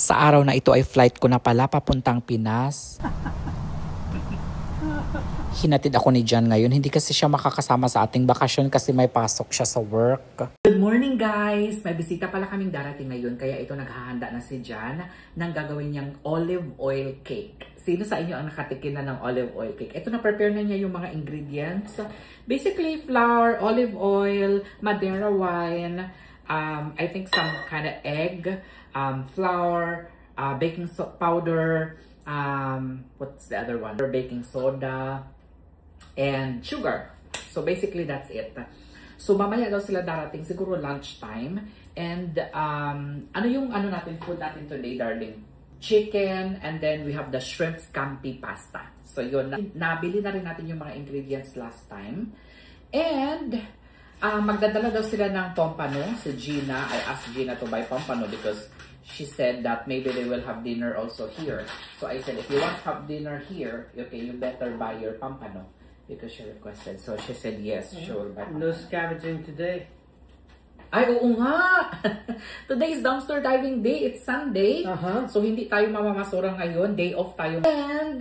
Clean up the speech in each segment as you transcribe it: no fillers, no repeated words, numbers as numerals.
Sa araw na ito ay flight ko na pala papuntang Pinas. Hinatid ako ni John ngayon. Hindi kasi siya makakasama sa ating bakasyon kasi may pasok siya sa work. Good morning guys! May bisita pala kaming darating ngayon kaya ito naghahanda na si John ng gagawin niyang olive oil cake. Sino sa inyo ang nakatikim na ng olive oil cake? Ito na prepare na niya yung mga ingredients. Basically flour, olive oil, Madeira wine, I think some kind of egg, flour, baking powder, what's the other one? Baking soda, and sugar. So basically that's it. So mamaya daw sila darating, siguro lunchtime. And ano yung natin food natin today, darling? Chicken, and then we have the shrimp scampi pasta. So yun, nabili na rin natin yung mga ingredients last time. And magdadala daw sila ng pompano. Si Gina, I asked Gina to buy pompano because she said that maybe they will have dinner also here. So I said, if you want to have dinner here, okay, you better buy your pompano. Because she requested. So she said yes, sure. No scavenging today. Ay, oo nga! Today is dumpster diving day. It's Sunday. So hindi tayo mamamasura ngayon. Day off tayo. And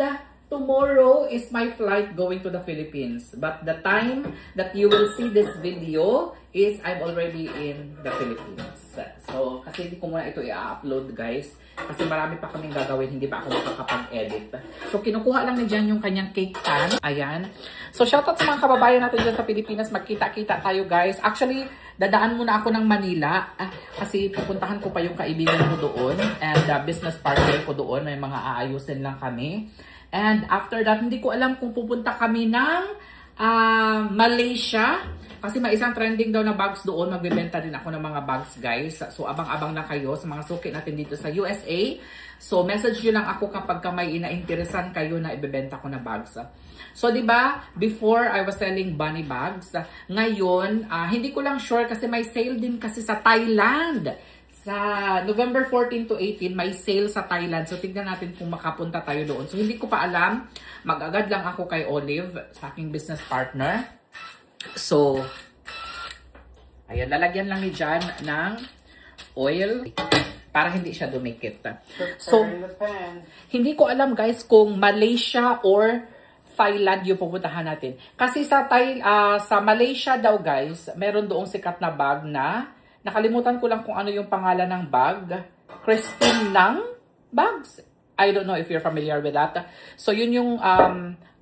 tomorrow is my flight going to the Philippines. But the time that you will see this video is I'm already in the Philippines. So, kasi hindi ko muna ito i-upload guys. Kasi marami pa kaming gagawin, hindi pa ako makakapag-edit. So, kinukuha lang ni Jan yung kanyang cake pan. Ayan. So, shoutout sa mga kababayan natin dyan sa Pilipinas. Magkita-kita tayo guys. Actually, dadaan muna ako ng Manila. Kasi pupuntahan ko pa yung kaibigan ko doon. And business partner ko doon. May mga aayusin lang kami. And after that, hindi ko alam kung pupunta kami ng Malaysia. Kasi may isang trending daw na bags doon. Magbibenta din ako ng mga bags, guys. So, abang-abang na kayo sa mga suki natin dito sa USA. So, message nyo lang ako kapag may ina-interesan kayo na ibebenta ko na bags. So, di ba before I was selling bunny bags. Ngayon, hindi ko lang sure kasi may sale din kasi sa Thailand. Sa November 14 to 18, may sale sa Thailand. So, tignan natin kung makapunta tayo doon. So, hindi ko pa alam. Mag-agad lang ako kay Olive, sa aking business partner. So, ayan, lalagyan lang ni Jan ng oil para hindi siya dumikit. So, hindi ko alam guys kung Malaysia or Thailand yung pupuntahan natin. Kasi sa Malaysia daw guys, meron doong sikat na bag na nakalimutan ko lang kung ano yung pangalan ng bag. Christine Lang bags. I don't know if you're familiar with that. So, yun yung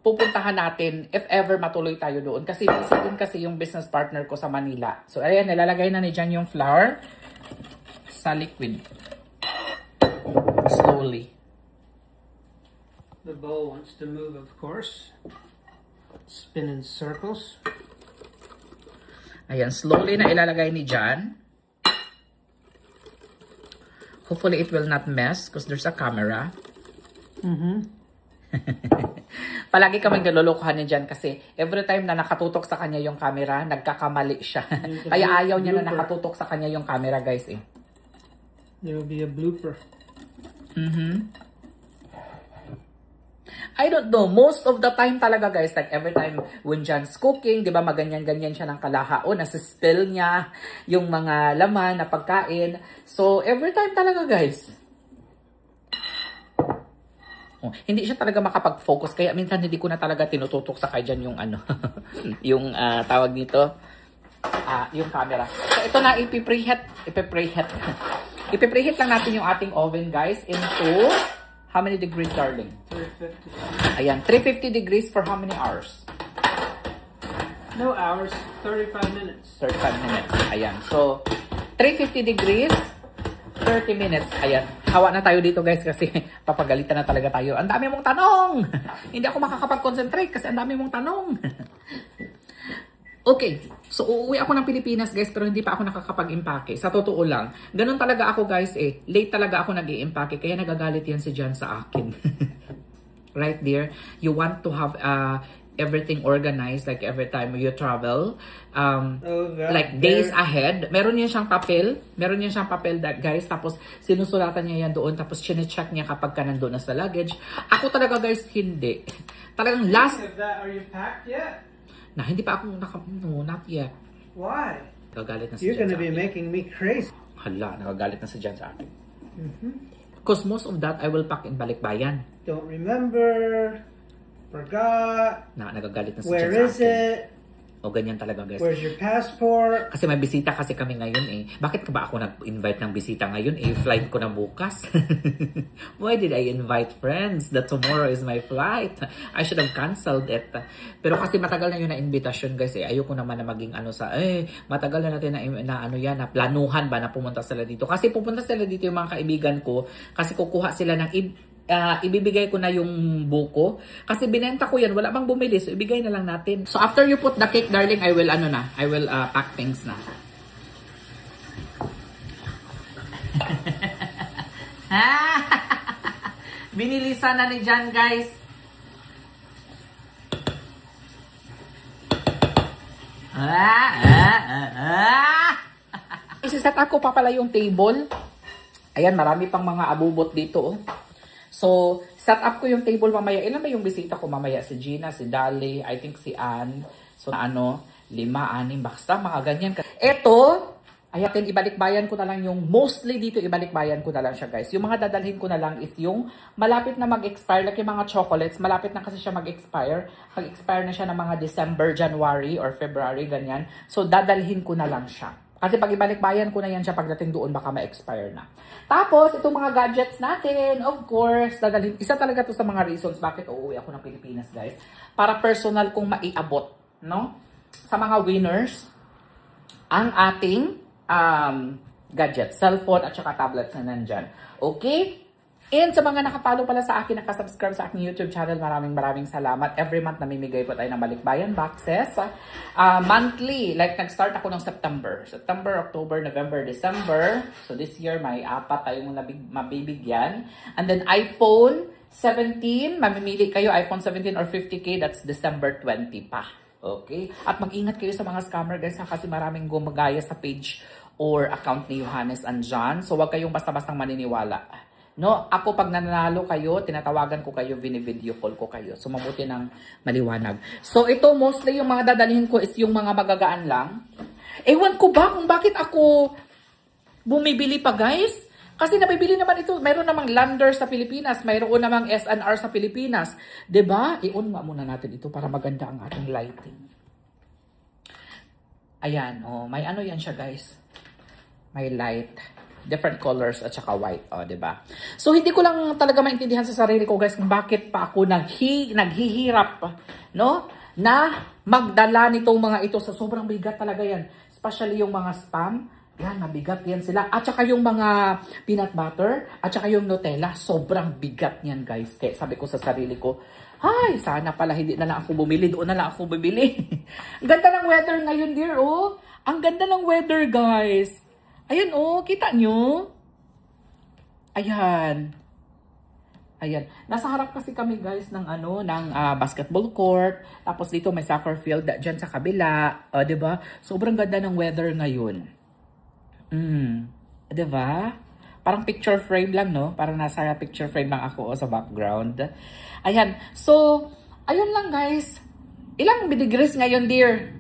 pupuntahan natin if ever matuloy tayo doon. Kasi din kasi yung business partner ko sa Manila. So, ayan, nilalagay na ni Jan yung flour sa liquid. Slowly. The bowl wants to move, of course. Spin in circles. Ayan, slowly na ilalagay ni Jan. Hopefully, it will not mess because there's a camera. Palagi kaming nalolokohan niya dyan kasi every time na nakatutok sa kanya yung camera, nagkakamali siya. Kaya ayaw niya na nakatutok sa kanya yung camera, guys. There will be a blooper. I don't know. Most of the time talaga, guys, like every time when Jan's cooking, di ba, maganyan-ganyan siya ng kalahao, nasispill niya yung mga laman na pagkain. So, every time talaga, guys. Hindi siya talaga makapag-focus. Kaya minsan hindi ko na talaga tinututok sa kanya yung yung tawag dito, yung camera. So, ito na, ipipreheat. Ipipreheat lang natin yung ating oven, guys, into how many degrees, darling? 350. Ayan, 350 degrees for how many hours? No hours, 35 minutes. 35 minutes. Ayan. So, 350 degrees, 30 minutes. Ayan. Hawa na tayo dito guys kasi papagalitan na talaga tayo. Ang dami mong tanong! Hindi ako makakapag-concentrate kasi ang dami mong tanong. Okay. So, uuwi ako ng Pilipinas guys pero hindi pa ako nakakapag-impake. Sa totoo lang. Ganun talaga ako guys eh. Late talaga ako nag-i-impake kaya nagagalit yan si Jan sa akin. Right there. You want to have everything organized like every time you travel. Like days ahead. Meron yan siyang papel. Meron yan siyang papel that guys. Tapos sinusulatan niya yan doon. Tapos chine-check niya kapag ka nandun na sa luggage. Ako talaga guys, hindi. Talagang last... Are you packed yet? Na, hindi pa ako no, not yet. Why? Nagagalit na si You're Jan gonna sa be akin. making me crazy. Hala, nagagalit na si Jan sa akin. Because most of that, I will pack in balikbayan. Don't remember. Forgot. Nagagalit na si Where Jen sa is akin. it? O ganyan talaga guys. Where's your passport? Kasi may bisita kasi kami ngayon eh. Bakit ka ba ako nag-invite ng bisita ngayon? Eh, flight ko na bukas. Why did I invite friends? That tomorrow is my flight. I should have canceled it. Pero kasi matagal na yun na invitation guys eh. Ayoko naman na maging matagal na natin na planuhan ba na pumunta sila dito. Kasi pupunta sila dito yung mga kaibigan ko. Kasi kukuha sila ng ibibigay ko na yung buko. Kasi binenta ko yan. Wala bang bumili. So, ibigay na lang natin. So, after you put the cake, darling, I will pack things na. Binilisan na ni Jan, guys. Isiset ako pa pala yung table. Ayan, marami pang mga abubot dito, oh. So, set up ko yung table mamaya. Ilan ba yung bisita ko mamaya? Si Gina, si Dali, I think si Ann. So, 5, 6, basta mga ganyan. Ito, ayatin, ibalikbayan ko na lang yung, mostly dito, ibalikbayan ko na lang siya, guys. Yung mga dadalhin ko na lang is yung malapit na mag-expire, like yung mga chocolates, malapit na kasi siya mag-expire. Mag-expire na siya ng mga December, January, or February, ganyan. So, dadalhin ko na lang siya. Kasi pag ibalikbayan ko na yan siya pagdating doon, baka ma-expire na. Tapos, itong mga gadgets natin, of course, dadalhin. Isa talaga to sa mga reasons bakit uuwi ako ng Pilipinas, guys. Para personal kong maiabot, no? Sa mga winners, ang ating gadgets, cellphone at saka tablets na nandyan. Okay? And sa mga nakapollow pala sa akin, nakasubscribe sa aking YouTube channel, maraming salamat. Every month namimigay po tayo ng balikbayan boxes. Monthly, like nag-start ako ng September, October, November, December. So this year, may 4 tayong mabibigyan. And then iPhone 17, mamimili kayo, iPhone 17 or 50K, that's December 20 pa. Okay? At mag-ingat kayo sa mga scammer guys, kasi maraming gumagaya sa page or account ni Johannes and John. So wag kayong basta-bastang maniniwala. No, ako pag nanalo kayo, tinatawagan ko kayo, video call ko kayo. So mabuti ng maliwanag. So ito mostly yung mga dadalhin ko is yung mga magagaan lang. Ewan ko ba kung bakit ako bumibili pa, guys? Kasi nabibili naman ito, mayroon namang Lander sa Pilipinas, mayroon namang SNR sa Pilipinas. 'Di ba? I-on nga muna natin ito para maganda ang ating lighting. Ayan, oh, may ano yan siya, guys. May light. Different colors at saka white, oh, 'di ba? So hindi ko lang talaga maintindihan sa sarili ko, guys, kung bakit pa ako naghihirap, no? Na magdala nitong mga ito sa sobrang bigat talaga 'yan. Especially yung mga spam, yan, mabigat yan sila. At saka yung mga peanut butter, at saka yung Nutella, sobrang bigat niyan, guys. Kaya sabi ko sa sarili ko, ay, sana pala hindi na lang ako bumili, doon na lang ako bumili. Ang ganda ng weather ngayon, dear, oh. Ang ganda ng weather, guys. Ayan, oh, kita nyo? Ayan. Ayan. Nasa harap kasi kami, guys, ng basketball court. Tapos dito may soccer field dyan sa kabila. 'Di ba? Sobrang ganda ng weather ngayon. 'Di ba? Parang picture frame lang, no? Parang nasa picture frame lang ako sa background. Ayan. So, ayun lang, guys. Ilang degrees ngayon, dear?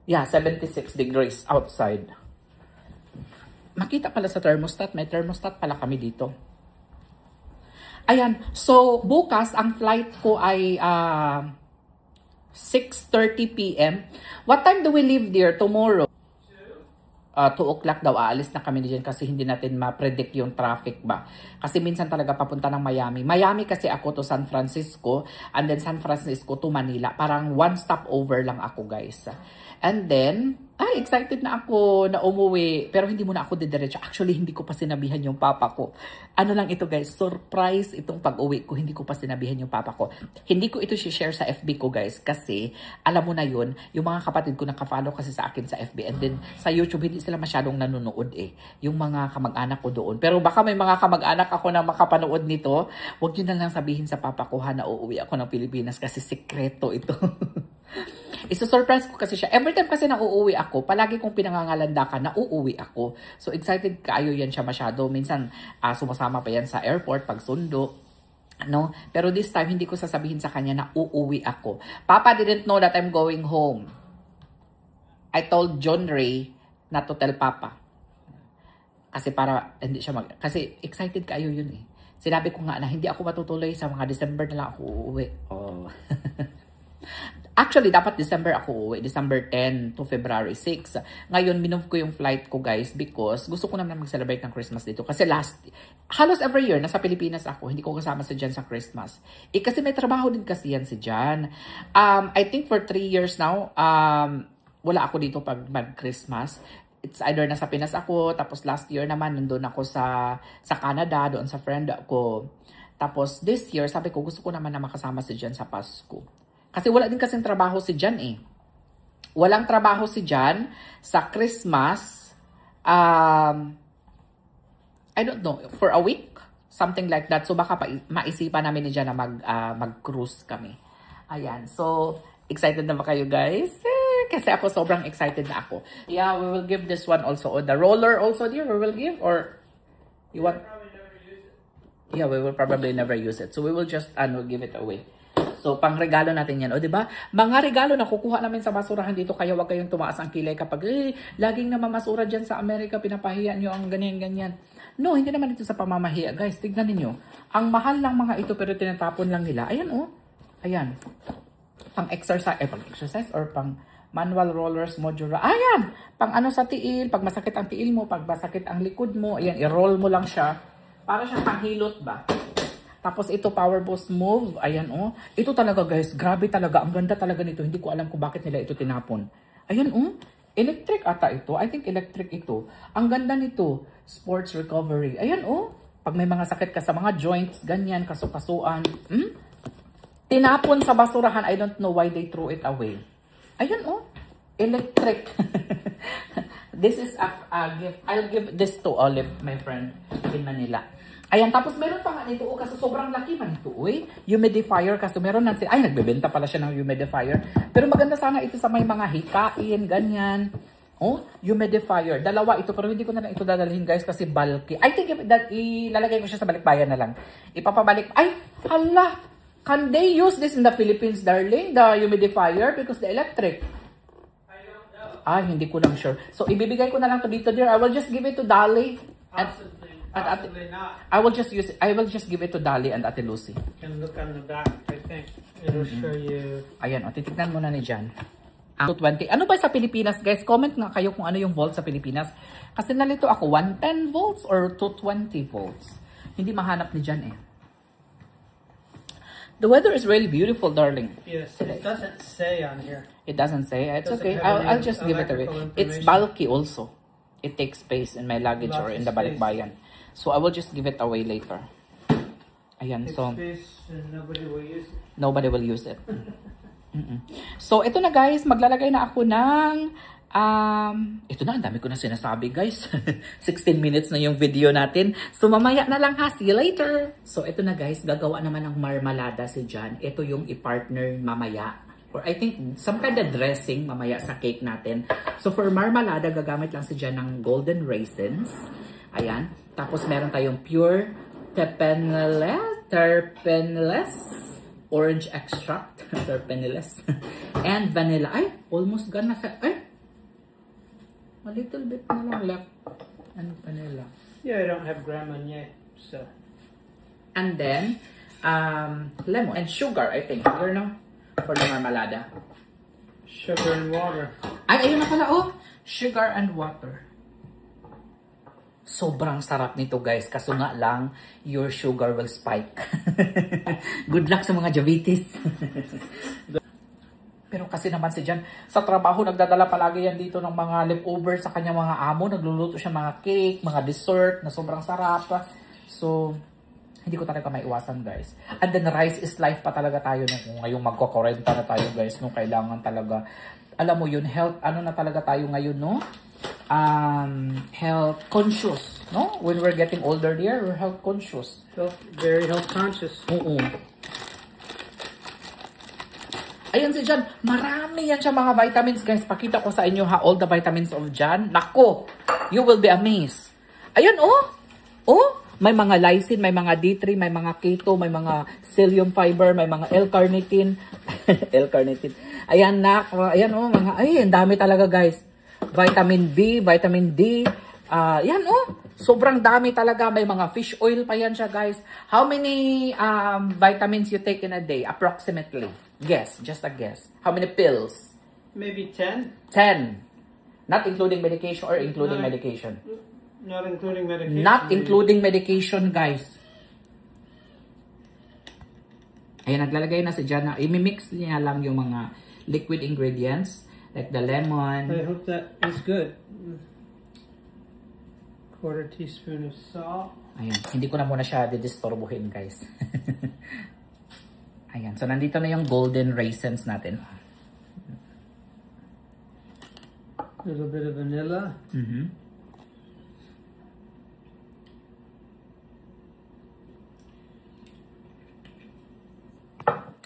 Yeah, 76 degrees outside. Makita pala sa thermostat. May thermostat pala kami dito. Ayan. So, bukas, ang flight ko ay 6:30 p.m. What time do we leave, dear, tomorrow? 2 o'clock daw. Aalis na kami dyan kasi hindi natin ma-predict yung traffic ba. Kasi minsan talaga papunta ng Miami. Miami kasi ako to San Francisco. And then San Francisco to Manila. Parang one stop over lang ako, guys. And then, excited na ako na umuwi. Pero hindi muna ako didiretso. Actually, hindi ko pa sinabihan yung papa ko. Ano lang ito, guys, surprise itong pag-uwi ko. Hindi ko pa sinabihan yung papa ko. Hindi ko ito share sa FB ko, guys. Kasi, alam mo na yun, yung mga kapatid ko nakafollow kasi sa akin sa FB. And then, sa YouTube, hindi sila masyadong nanonood eh. Yung mga kamag-anak ko doon. Pero baka may mga kamag-anak ako na makapanood nito. Huwag nyo na lang sabihin sa papa ko, na uuwi ako ng Pilipinas kasi sekreto ito. Isa-surprise ko kasi siya. Every time kasi na uuwi ako, palagi kong pinangangalandakan na uuwi ako. So, excited kaayo yan siya masyado. Minsan, sumasama pa yan sa airport pag sundo. No? Pero this time, hindi ko sasabihin sa kanya na uuwi ako. Papa didn't know that I'm going home. I told John Ray not to tell Papa. Kasi para, hindi siya kasi excited kaayo yun eh. Sinabi ko nga na hindi ako matutuloy sa mga December na lang ako uuwi. Oh. Actually, dapat December ako uuwi. December 10 to February 6. Ngayon, minove ko yung flight ko, guys, because gusto ko naman mag-celebrate ng Christmas dito. Kasi halos every year, nasa Pilipinas ako. Hindi ko kasama si Jan sa Christmas. Kasi may trabaho din kasi yan si Jan. I think for 3 years now, wala ako dito pag mag-Christmas. It's either nasa Pinas ako, tapos last year naman, nandun ako sa Canada, doon sa friend ko. Tapos this year, sabi ko, gusto ko naman na makasama si Jan sa Pasko. Kasi wala din kasing trabaho si Jan eh. Walang trabaho si Jan sa Christmas. I don't know, for a week, something like that. So baka maisipan namin ni Jan na mag-cruise kami. Ayan, so excited na ba kayo guys? Kasi ako sobrang excited na ako. Yeah, we will give this one also. Or the roller also dear, we will give? Or you want? Yeah, we will probably never use it. So we will just give it away. So, pang regalo natin yan. O, diba? Mga regalo na kukuha namin sa basurahan dito. Kaya wag kayong tumaas ang kilay kapag, laging namamasura dyan sa Amerika. Pinapahiya nyo ang ganyan-ganyan. No, hindi naman ito sa pamamahiya. Guys, tignan ninyo. Ang mahal ng mga ito pero tinatapon lang nila. Ayan, oh. Ayan. Pang-exercise or pang manual rollers modular. Ayan. Pang ano sa tiil. Pag masakit ang tiil mo, pag masakit ang likod mo. Ayan, i-roll mo lang siya. Para siyang panghilot ba? Tapos ito, Power Boost Move. Ayan, oh. Ito talaga, guys. Grabe talaga. Ang ganda talaga nito. Hindi ko alam kung bakit nila ito tinapon. Ayan, oh. Electric ata ito. I think electric ito. Ang ganda nito. Sports recovery. Ayan, oh. Pag may mga sakit ka sa mga joints, ganyan, kasukasuan. Tinapon sa basurahan. I don't know why they threw it away. Ayan, oh. Electric. This is a gift. I'll give this to Olive, my friend, in Manila. Ayan, tapos meron pa nga nito, kasi sobrang laki man ito, humidifier, kasi meron natin, nagbebenta pala siya ng humidifier. Pero maganda sana ito sa may mga hikain, ganyan. Oh, humidifier. Dalawa ito, pero hindi ko na lang ito dadalhin, guys, kasi bulky. I think that ilalagay ko siya sa balikbayan na lang. Ipapabalik, hala, can they use this in the Philippines, darling, the humidifier, because the electric? I don't know. Hindi ko lang sure. So, ibibigay ko na lang to dito, dear. I will just give it to Dali. Possibly not. I will just give it to Dali and Ate Lucy. You can look on the back, I think. It'll show you. Ayan, titignan mo na ni Jan. 220. Ano ba sa Pilipinas, guys? Comment nga kayo kung ano yung volt sa Pilipinas. Kasi nalito ako, 110 volts or 220 volts. Hindi mahanap ni Jan eh. The weather is really beautiful, darling. Yes, it doesn't say on here. It doesn't say. It's okay. I'll just give it away. It's bulky also. It takes space in my luggage or in the balikbayan. So, I will just give it away later. Ayan, so. Nobody will use it. Nobody will use it. So, ito na guys. Maglalagay na ako ng, ito na, ang dami ko na sinasabi guys. 16 minutes na yung video natin. So, mamaya na lang ha. See you later. So, ito na guys. Gagawa naman ng marmalada si Jan. Ito yung i-partner mamaya. Or I think some kind of dressing mamaya sa cake natin. So, for marmalada, gagamit lang si Jan ng golden raisins. Ayan. Tapos meron tayong pure terpeneless orange extract, terpeneless, and vanilla. Almost gone na sa, a little bit na lang left. And vanilla. Yeah, I don't have grandma yet, so. And then, lemon and sugar, I think. You know, for the marmalada. Sugar and water. Ayun na pala, oh. Sugar and water. Sobrang sarap nito guys, kaso nga lang, your sugar will spike. Good luck sa mga diabetes. Pero kasi naman si Jan, sa trabaho nagdadala palagi yan dito ng mga leftovers sa kanyang mga amo. Nagluluto siya mga cake, mga dessert na sobrang sarap. So, hindi ko talaga maiwasan guys. And then rice is life pa talaga tayo ngayong magko-40 na tayo guys. Nung kailangan talaga, alam mo yun, health, ano na talaga tayo ngayon, no? Health conscious, no? When we're getting older there, we're health conscious. Very health conscious. Oo. Ayun si Jan, marami yan siya mga vitamins guys. Pakita ko sa inyo ha, all the vitamins of Jan. Nako, you will be amazed. Ayun may mga lysine, may mga D3, may mga keto, may mga psyllium fiber, may mga L-carnitine. L-carnitine. Ayan mga, ang dami talaga guys. Vitamin B, vitamin D, Yan oh, sobrang dami talaga. May mga fish oil pa yan siya guys. How many vitamins you take in a day? Approximately. Guess, just a guess. How many pills? Maybe 10? 10. Not including medication or including medication? Not including medication. Not including medication guys. Ayan, naglalagay na si Jana. I-mix niya lang yung mga liquid ingredients. Like the lemon. I hope that is good. 1/4 teaspoon of salt. Ayan, hindi ko na muna siya didisturbuhin guys. Ayan, so nandito na yung golden raisins natin. A little bit of vanilla.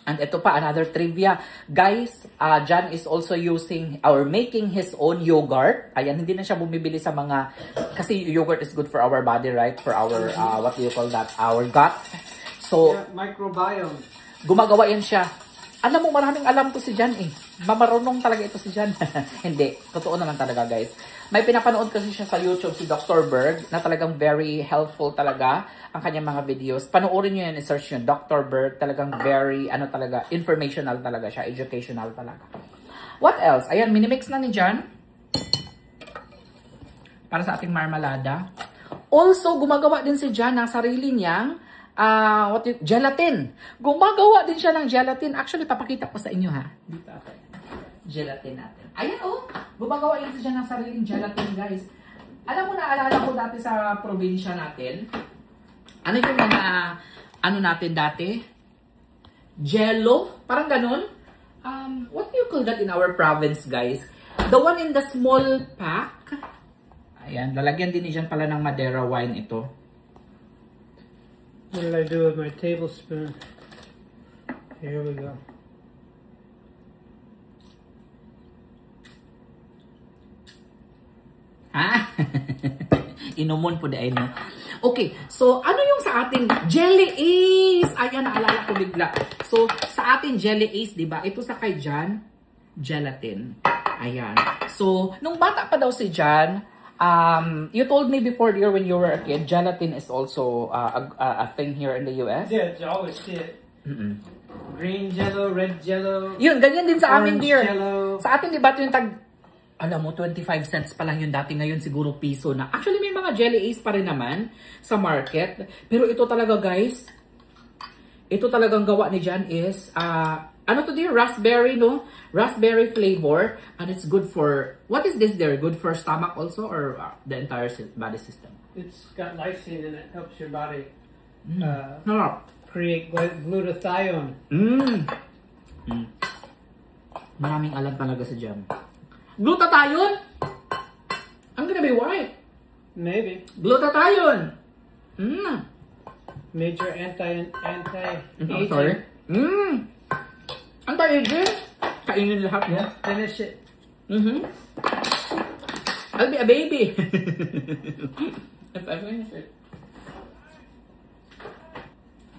And ito pa, another trivia. Guys, John is also using or making his own yogurt. Ayan, hindi na siya bumibili sa mga, kasi yogurt is good for our body, right? For our, what do you call that? Our gut. So, Yeah, microbiome. gumagawa yan siya. Alam mo, maraming alam to si John eh. Mamarunong talaga ito si John. Hindi, totoo naman talaga guys. May pinapanood kasi siya sa YouTube, si Dr. Berg, na talagang very helpful talaga ang kanyang mga videos. Panoorin nyo yan, i-search nyo, Dr. Berg, talagang very, talaga, informational talaga siya, educational talaga. What else? Ayan, minimix na ni John. Para sa ating marmalada. Also, gumagawa din si John ng sarili niyang gelatin. Gumagawa din siya ng gelatin. Actually, papakita ko sa inyo ha. Dito ako. Gelatin natin. Ayan oh, gumagawa din siya ng sariling gelatin guys. Alam mo, naalala ko dati sa probinsya natin. Ano yung mga, natin dati? Jello? Parang ganun. What do you call that in our province guys? The one in the small pack. Ayan, lalagyan din niyan pala ng Madeira wine ito. What did I do with my tablespoon? Here we go. Inumon po dahil no. Okay, so ano yung sa atin? Jelly Ace! Ayan, naalala ko bigla. So, sa atin Jelly Ace, di ba? Ito sa kay John, gelatin. Ayan. So, nung bata pa daw si John, you told me before dear when you were a kid, gelatin is also a thing here in the US. Yeah, you always see it. Green jello, red jello. Yun, ganyan din sa amin dear. Jello. Sa atin, di ba ito yung alam mo, 25 cents pa lang yun dati, ngayon siguro piso na. Actually, may mga Jelly Ace pa rin naman sa market. Pero ito talaga guys, ito talagang gawa ni John is, ano to dear? Raspberry, no? Raspberry flavor. And it's good for, what is this there? Good for stomach also or the entire body system? It's got lysine and it helps your body create glutathione. Maraming alam talaga sa John. Glutathione? I'm gonna be white. Maybe. Glutathione. Major anti-aging. Sorry. Anti-aging? Kainin lahat yan. Finish it. I'll be a baby. If I finish it.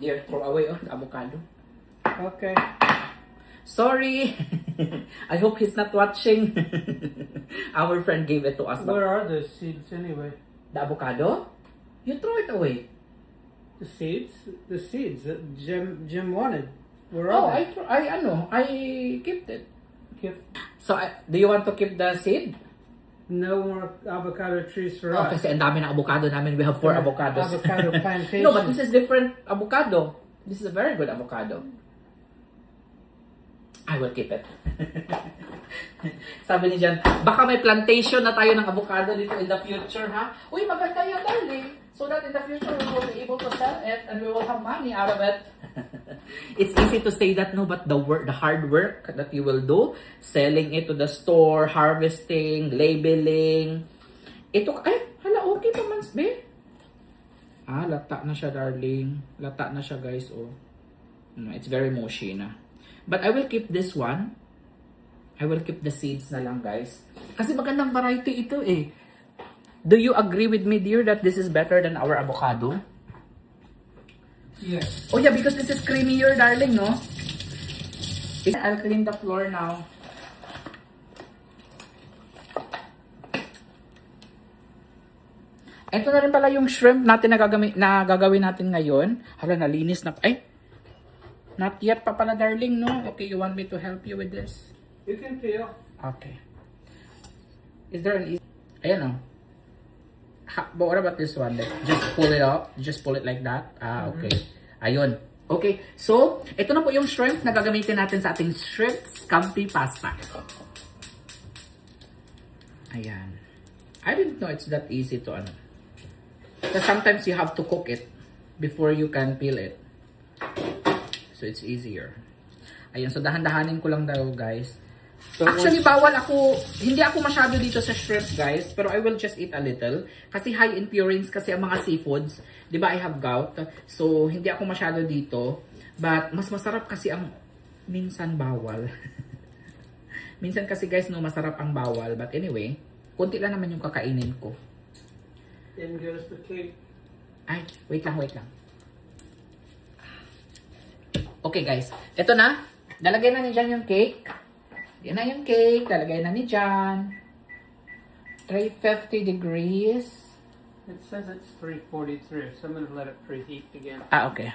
Dear, throw away the avocado. Okay. Sorry. I hope he's not watching. Our friend gave it to us. Where are the seeds anyway? The avocado? You throw it away. The seeds? The seeds that Jim wanted. Where Oh, are they? I kept it. So, do you want to keep the seed? No more avocado trees for Oh, us. kasi ang dami ng avocado namin. We have 4 avocados. Avocado plantation. No, but this is different avocado. This is a very good avocado. I will keep it. Sabi ni Jan, baka may plantation na tayo ng avocado dito in the future, ha? Uy, maganda yan, darling. So that in the future, we will be able to sell it and we will have money out of it. It's easy to say that, no, but the hard work that you will do, selling it to the store, harvesting, labeling, ito, hala, okay pa man, be? Lata na siya, darling. Lata na siya, guys, oh. No, it's very mushy na. But I will keep this one. I will keep the seeds na lang, guys. Kasi magandang variety ito eh. Do you agree with me, dear, that this is better than our avocado? Yes. Oh yeah, because this is creamier, darling, no? I'll clean the floor now. Ito na rin pala yung shrimp natin na gagawin natin ngayon. Hala, nalinis na. Ay! Not yet pa pala, darling, no? Okay, you want me to help you with this? You can peel. Okay. Is there an easy... Ayan, oh. But what about this one? Like, just pull it up. Just pull it like that. Ah, okay. Ayun. Okay. So, ito na po yung shrimp na gagamitin natin sa ating shrimp scampi pasta. Ayan. I didn't know it's that easy to ano. Because sometimes you have to cook it before you can peel it. So, it's easier. Ayun. So, dahan-dahanin ko lang daw, guys. So, actually, bawal ako, hindi ako masyado dito sa shrimp, guys. Pero I will just eat a little. Kasi high in purines kasi ang mga seafoods. Diba, I have gout. So, hindi ako masyado dito. But, mas masarap kasi ang minsan bawal. Minsan kasi, guys, no, masarap ang bawal. But anyway, konti lang naman yung kakainin ko. Didn't give us the cake. Ay, wait lang, wait lang. Okay, guys. Ito na. Nalagay na ni Jan yung cake. Yan na yung cake. Lalagay na ni Jan. 350 degrees. It says it's 343, so I'm going to let it preheat again. Ah, okay.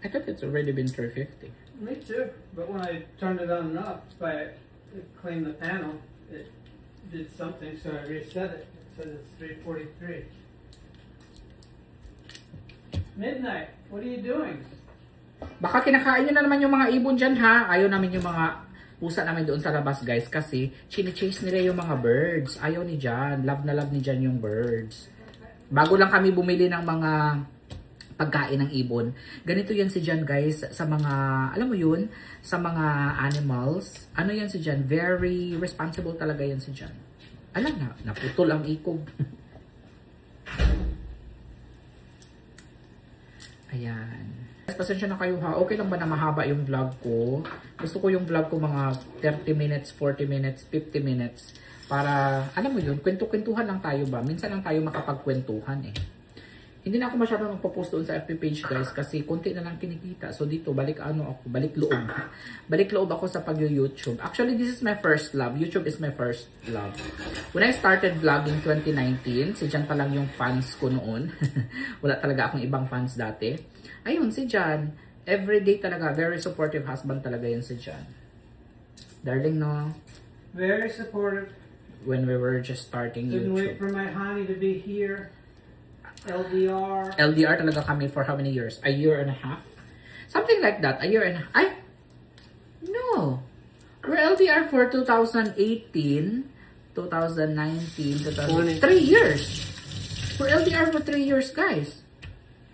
I thought it's already been 350. Me too, but when I turned it on and off, I cleaned the panel, it did something, so I reset it. It says it's 343. Midnight, what are you doing? Baka kinakain nyo na naman yung mga ibon dyan, ha? Ayaw namin yung mga pusa namin doon sa labas, guys. Kasi chine-chase nila yung mga birds. Ayaw ni Jan. Love na love ni Jan yung birds. Bago lang kami bumili ng mga pagkain ng ibon. Ganito yan si Jan, guys. Sa mga, alam mo yun? Sa mga animals. Ano yan si Jan? Very responsible talaga yan si Jan. Alam na, naputol ang ikob. Ayan. Pasensya na kayo, ha. Okay lang ba na mahaba yung vlog ko? Gusto ko yung vlog ko mga 30 minutes, 40 minutes, 50 minutes. Para, alam mo yun, kwento-kwentuhan lang tayo ba? Minsan lang tayo makapagkwentuhan eh. Hindi na ako masyadong nagpo-post doon sa FB page, guys, kasi konti na lang kinikita. So dito, balik loob. Balik loob ako sa pag-YouTube. Actually, this is my first love. YouTube is my first love. When I started vlogging 2019, si Jan pa lang yung fans ko noon. Wala talaga akong ibang fans dati. Ayun, si Jan, everyday talaga, very supportive husband talaga yun si Jan. Darling, no? Very supportive. When we were just starting Didn't YouTube. wait for my honey to be here. LDR. LDR talaga kami for how many years? A year and a half? Something like that. A year and a half. No. We're LDR for 2018, 2019, 2020. 3 years. We're LDR for 3 years, guys.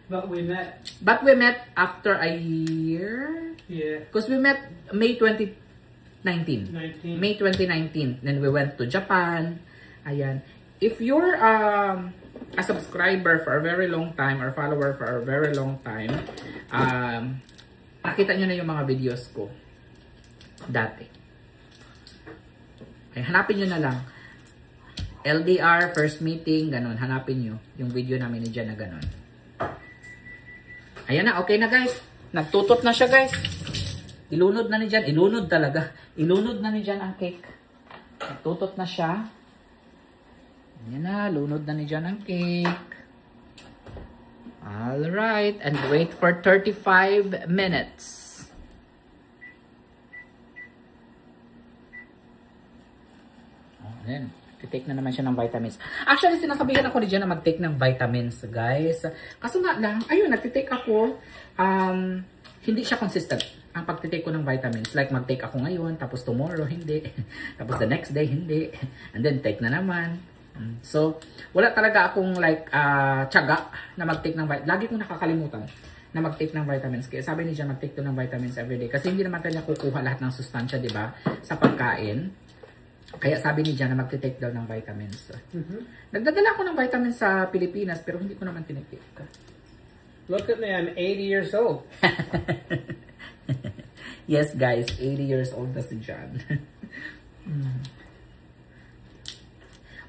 But we met. But we met after a year? Yeah. Because we met May 2019. 19. May 2019. Then we went to Japan. Ayan. If you're a subscriber for a very long time or follower for a very long time, nakita nyo na yung mga videos ko dati. Ay, hanapin nyo na lang. LDR, first meeting, ganun. Hanapin nyo yung video namin ni Jan na ganun. Ayan na, okay na, guys. Nagtutot na siya, guys. Ilunod na ni Jan. Ilunod talaga. Ilunod na ni Jan ang cake. Nagtutot na siya. Ayan na, lunod na ni Jan ang cake. Alright, and wait for 35 minutes. Oh, then, take na naman siya ng vitamins. Actually, sinasabihan ako ni Jan na mag-take ng vitamins, guys. Kaso nga lang, ayun, nag-take ako. Hindi siya consistent ang pag-take ko ng vitamins. Like, mag-take ako ngayon, tapos tomorrow, hindi. Tapos the next day, hindi. And then, take na naman. So, wala talaga akong like tiyaga na mag-take ng vitamins. Lagi kong nakakalimutan na mag-take ng vitamins. Kaya sabi ni Jan, mag-take to ng vitamins everyday. Kasi hindi naman tayo kukuha lahat ng sustansya, di ba? Sa pagkain. Kaya sabi ni Jan na mag-take daw ng vitamins. Nagdadala ako ng vitamins sa Pilipinas, pero hindi ko naman tinitake. Look at me, I'm 80 years old. Yes, guys, 80 years old na si Jan.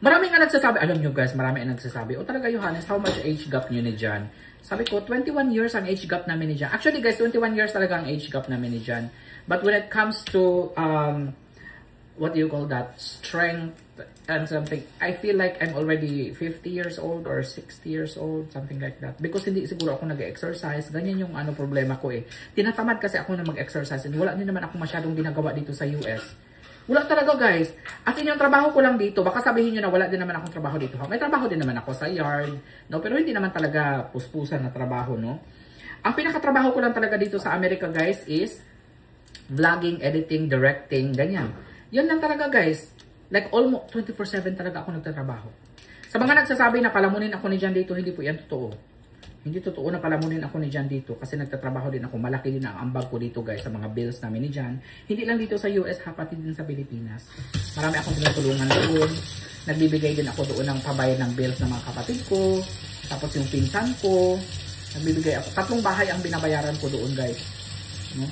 Marami nga nagsasabi, alam nyo guys, marami nga nagsasabi, o talaga Johannes, how much age gap nyo ni Jan? Sabi ko, 21 years ang age gap namin ni Jan. Actually guys, 21 years talaga ang age gap namin ni Jan. But when it comes to, what do you call that? Strength, and something. I feel like I'm already 50 years old or 60 years old, something like that. Because hindi siguro ako nag-exercise. Ganyan yung ano problema ko eh. Tinatamad kasi ako na mag-exercise. And wala din naman ako masyadong ginagawa dito sa US. Wala talaga guys. As in yung trabaho ko lang dito, baka sabihin nyo na wala din naman akong trabaho dito. May trabaho din naman ako sa yard. No? Pero hindi naman talaga puspusan na trabaho. No? Ang pinakatrabaho ko lang talaga dito sa Amerika guys is vlogging, editing, directing, ganyan. Yan lang talaga guys. Like almost 24/7 talaga ako nagtatrabaho. Sa mga nagsasabi na palamunin ako ni Jan dito, hindi po yan totoo. Hindi totoo na palamunin ako ni Jan dito kasi nagtatrabaho din ako. Malaki din ang ambag ko dito guys sa mga bills namin ni Jan. Hindi lang dito sa US ha, pati din sa Pilipinas. Marami akong tinutulungan doon. Nagbibigay din ako doon ng pabayad ng bills ng mga kapatid ko. Tapos yung pinsan ko. Nagbibigay ako. 3 bahay ang binabayaran ko doon guys. No?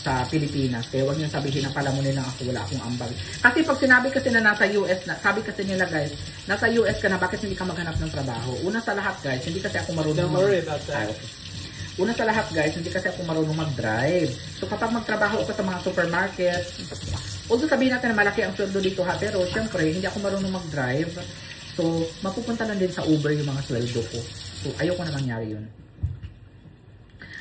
Sa Pilipinas. Kaya huwag niyo sabihin na palamunin lang ako, wala akong ambag. Kasi pag sinabi kasi na nasa US na, sabi kasi nila guys, nasa US ka na, bakit hindi ka maghanap ng trabaho? Una sa lahat guys, hindi kasi ako marunong. Don't worry about that. Okay. Una sa lahat guys, hindi kasi ako marunong mag-drive. So kapag magtrabaho ako sa mga supermarket, although sabihin natin na malaki ang sweldo dito ha, pero syempre hindi ako marunong mag-drive. So mapupunta lang din sa Uber yung mga sweldo ko. So ayoko na mangyari yun.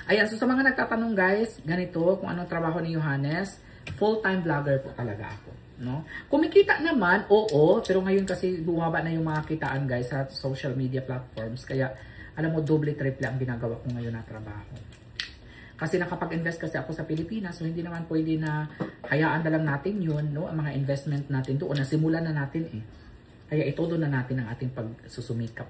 Ayan, so sa mga nagtatanong guys, ganito, kung anong trabaho ni Johannes, full-time vlogger po talaga ako. No? Kumikita naman, oo, pero ngayon kasi bumaba na yung mga kitaan guys sa social media platforms. Kaya, alam mo, double-triple ang ginagawa ko ngayon na trabaho. Kasi nakapag-invest kasi ako sa Pilipinas, so hindi naman pwede na hayaan na lang natin yun, no? Ang mga investment natin doon, nasimulan na natin eh. Kaya itodo na natin ang ating pagsusumikap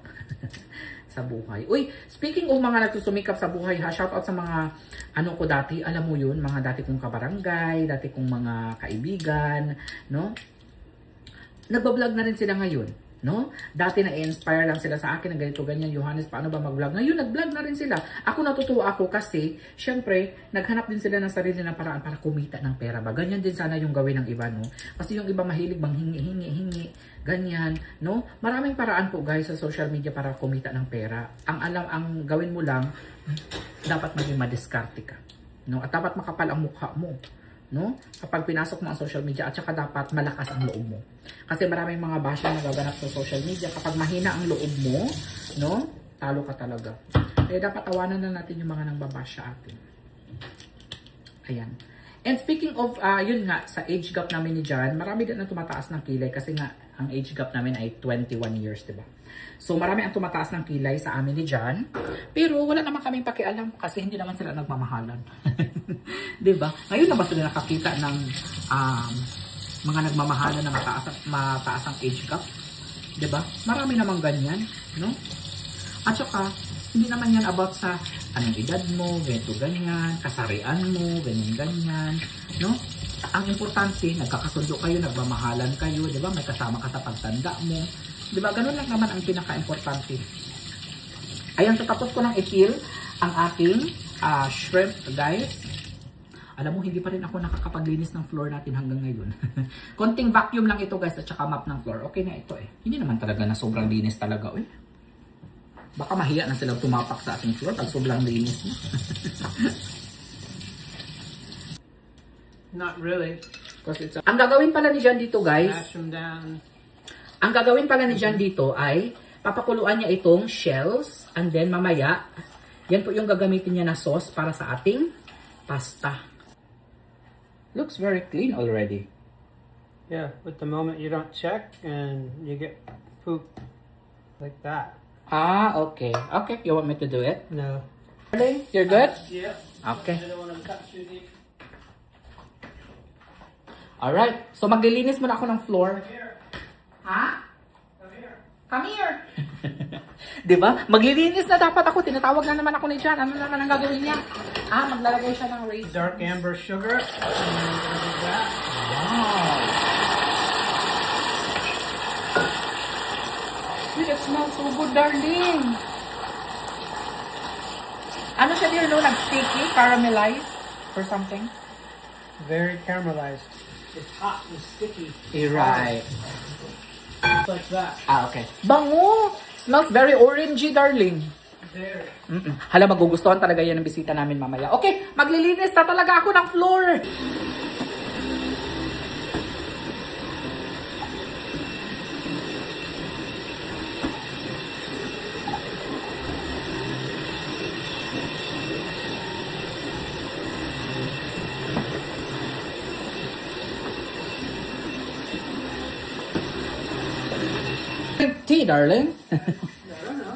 sa buhay. Uy, speaking of mga nagsusumikap sa buhay ha, shout out sa mga ano ko dati, alam mo yun, mga dati kong kabarangay, dati kong mga kaibigan, no? Nagbablog na rin sila ngayon. No? Dati na-inspire lang sila sa akin ng ganito, ganyan, Johannes, paano ba mag-vlog? Ngayon, nag-vlog na rin sila. Ako natutuwa ako kasi, syempre, naghanap din sila ng sarili ng paraan para kumita ng pera ba? Ganyan din sana yung gawin ng iba, no? Kasi yung iba mahilig bang hingi, ganyan, no? Maraming paraan po, guys, sa social media para kumita ng pera. Ang gawin mo lang, dapat maging madiskarte ka, no? At dapat makapal ang mukha mo. No? Kapag pinasok mo ang social media at saka dapat malakas ang loob mo. Kasi maraming mga basher na nagaganap sa social media. Kapag mahina ang loob mo, no? Talo ka talaga. Kaya dapat tawanan na natin yung mga nangbabash sa atin. Ayan. And speaking of, yun nga, sa age gap namin ni Jan, marami din na tumataas ng kilay kasi nga, ang age gap namin ay 21 years, diba? So, marami ang tumataas ng kilay sa amin ni Jan. Pero, wala naman kaming pakialam kasi hindi naman sila nagmamahalan. Diba? Ngayon na ba sila nakakita ng mga nagmamahalan na mataas ang age gap? Diba? Marami naman ganyan, no? At saka, hindi naman yan about sa anong edad mo, ganito ganyan, kasarian mo, ganyan-ganyan, no? Ang importante, nagkakasundo kayo, nagmamahalan kayo, di ba? May kasama ka sa pagtanda mo. Di ba? Ganun lang naman ang pinaka-importante. Ayan, so tapos ko nang i-peel ang ating shrimp, guys. Alam mo, hindi pa rin ako nakakapaglinis ng floor natin hanggang ngayon. Konting vacuum lang ito, guys, at saka map ng floor. Okay na ito eh. Hindi naman talaga na sobrang linis talaga, eh. Baka mahiya na silang tumapak sa ating floor pag sobrang linis na. Not really. Ang gagawin pala ni Jan dito, guys, Mash them down. ang gagawin pala ni Jan dito ay papakuluan niya itong shells and then mamaya, yan po yung gagamitin niya na sauce para sa ating pasta. Looks very clean already. Yeah, but the moment you don't check and you get poop like that. Ah, okay. Okay, you want me to do it? No. Really? You're good? Yeah. Okay. I don't want to touch you. Alright. So, maglilinis muna ako ng floor. Come here. Ha? Come here. Come here. Diba? Maglilinis na dapat ako. Tinatawag na naman ako ni Jan. Ano naman ang gagawin niya? Maglalagay siya ng raisin. Dark amber sugar. And do that. Wow. It smells so good, darling. Ano siya dear, no? Nag-sticky, caramelized, or something? Very caramelized. It's hot and sticky. Right. Just like that. Okay. Bango! Smells very orangey, darling. Very. Hala, magugustuhan talaga yan ang bisita namin mamaya. Okay, maglilinis na talaga ako ng floor. tea, darling. I don't know.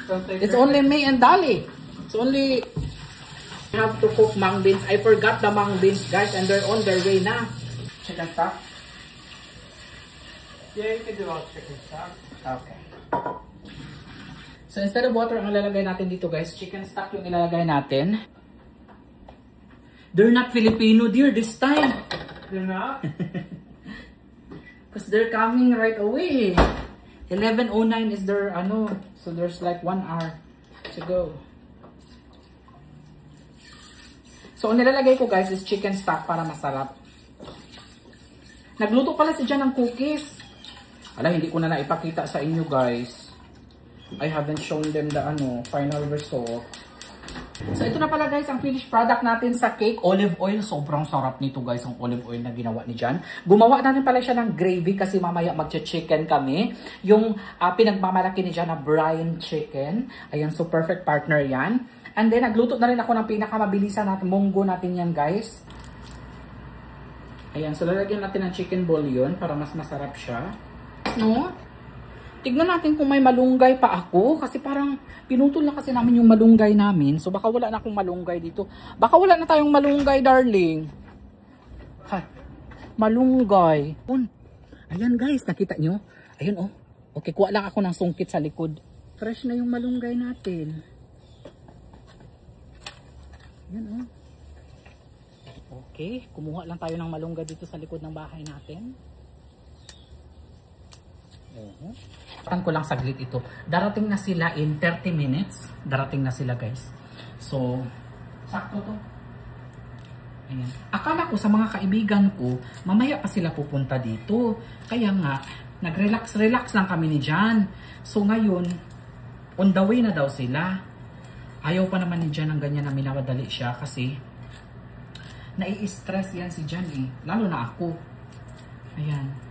Something It's only me and Dali. It's only... I have to cook mung beans. I forgot the mung beans, guys, and they're on their way na. Chicken stock? Yeah, you can do all chicken stock. Okay. So instead of water ang ilalagay natin dito, guys, chicken stock yung ilalagay natin. They're not Filipino, dear, this time. They're not? Because they're coming right away. 11:09 is their, so there's like 1 hour to go. So, ang nilalagay ko, guys, is chicken stock para masarap. Nagluto pala si Jan ng cookies. Ala, hindi ko na naipakita sa inyo, guys. I haven't shown them the final result. So, ito na pala, guys, ang finished product natin sa cake. Olive oil. Sobrang sarap nito, guys, ang olive oil na ginawa ni Jan. Gumawa natin pala siya ng gravy kasi mamaya magche-chicken kami. Yung pinagmamalaki ni Jan na brine chicken. Ayan, so perfect partner yan. And then, nagluto na rin ako ng pinakamabilisan natin. Munggo natin yan, guys. Ayan, so lalagyan natin ng chicken bouillon para mas masarap siya. No? Tignan natin kung may malunggay pa ako. Kasi parang pinutol na kasi namin yung malunggay namin. So baka wala na akong malunggay dito. Baka wala na tayong malunggay, darling. Ha? Malunggay. Ayan, guys, nakita nyo? Ayun, oh. Okay, kuha lang ako ng sungkit sa likod. Fresh na yung malunggay natin. Ayan, oh. Okay, kumuha lang tayo ng malunggay dito sa likod ng bahay natin. Patan ko lang saglit ito. Darating na sila in 30 minutes. Darating na sila, guys. So, sakto to. Ayan. Akala ko sa mga kaibigan ko, mamaya pa sila pupunta dito. Kaya nga, nag-relax lang kami ni Jan. So ngayon, on the way na daw sila. Ayaw pa naman ni Jan ng ganyan na minamadali siya kasi nai-stress yan si Jan eh. Lalo na ako. Ayan.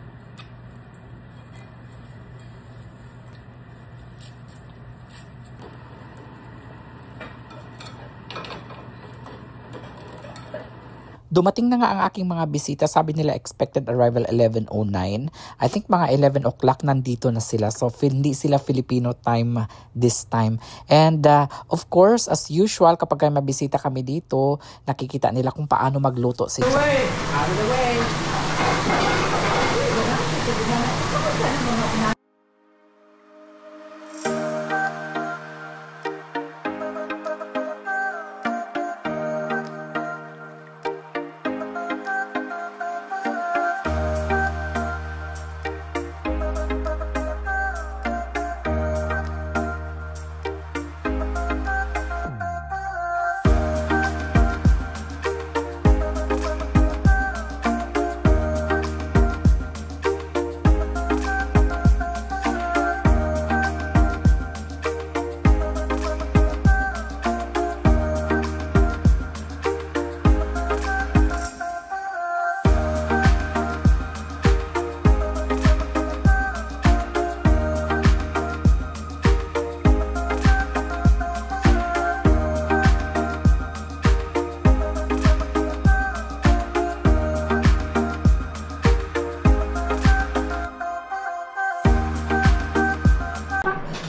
Dumating na nga ang aking mga bisita. Sabi nila expected arrival 11:09. I think mga 11 o'clock nandito na sila. So hindi sila Filipino time this time. And of course, as usual, kapag mabisita kami dito, nakikita nila kung paano magluto si Jan. Out of the way!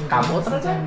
Kamot na dyan.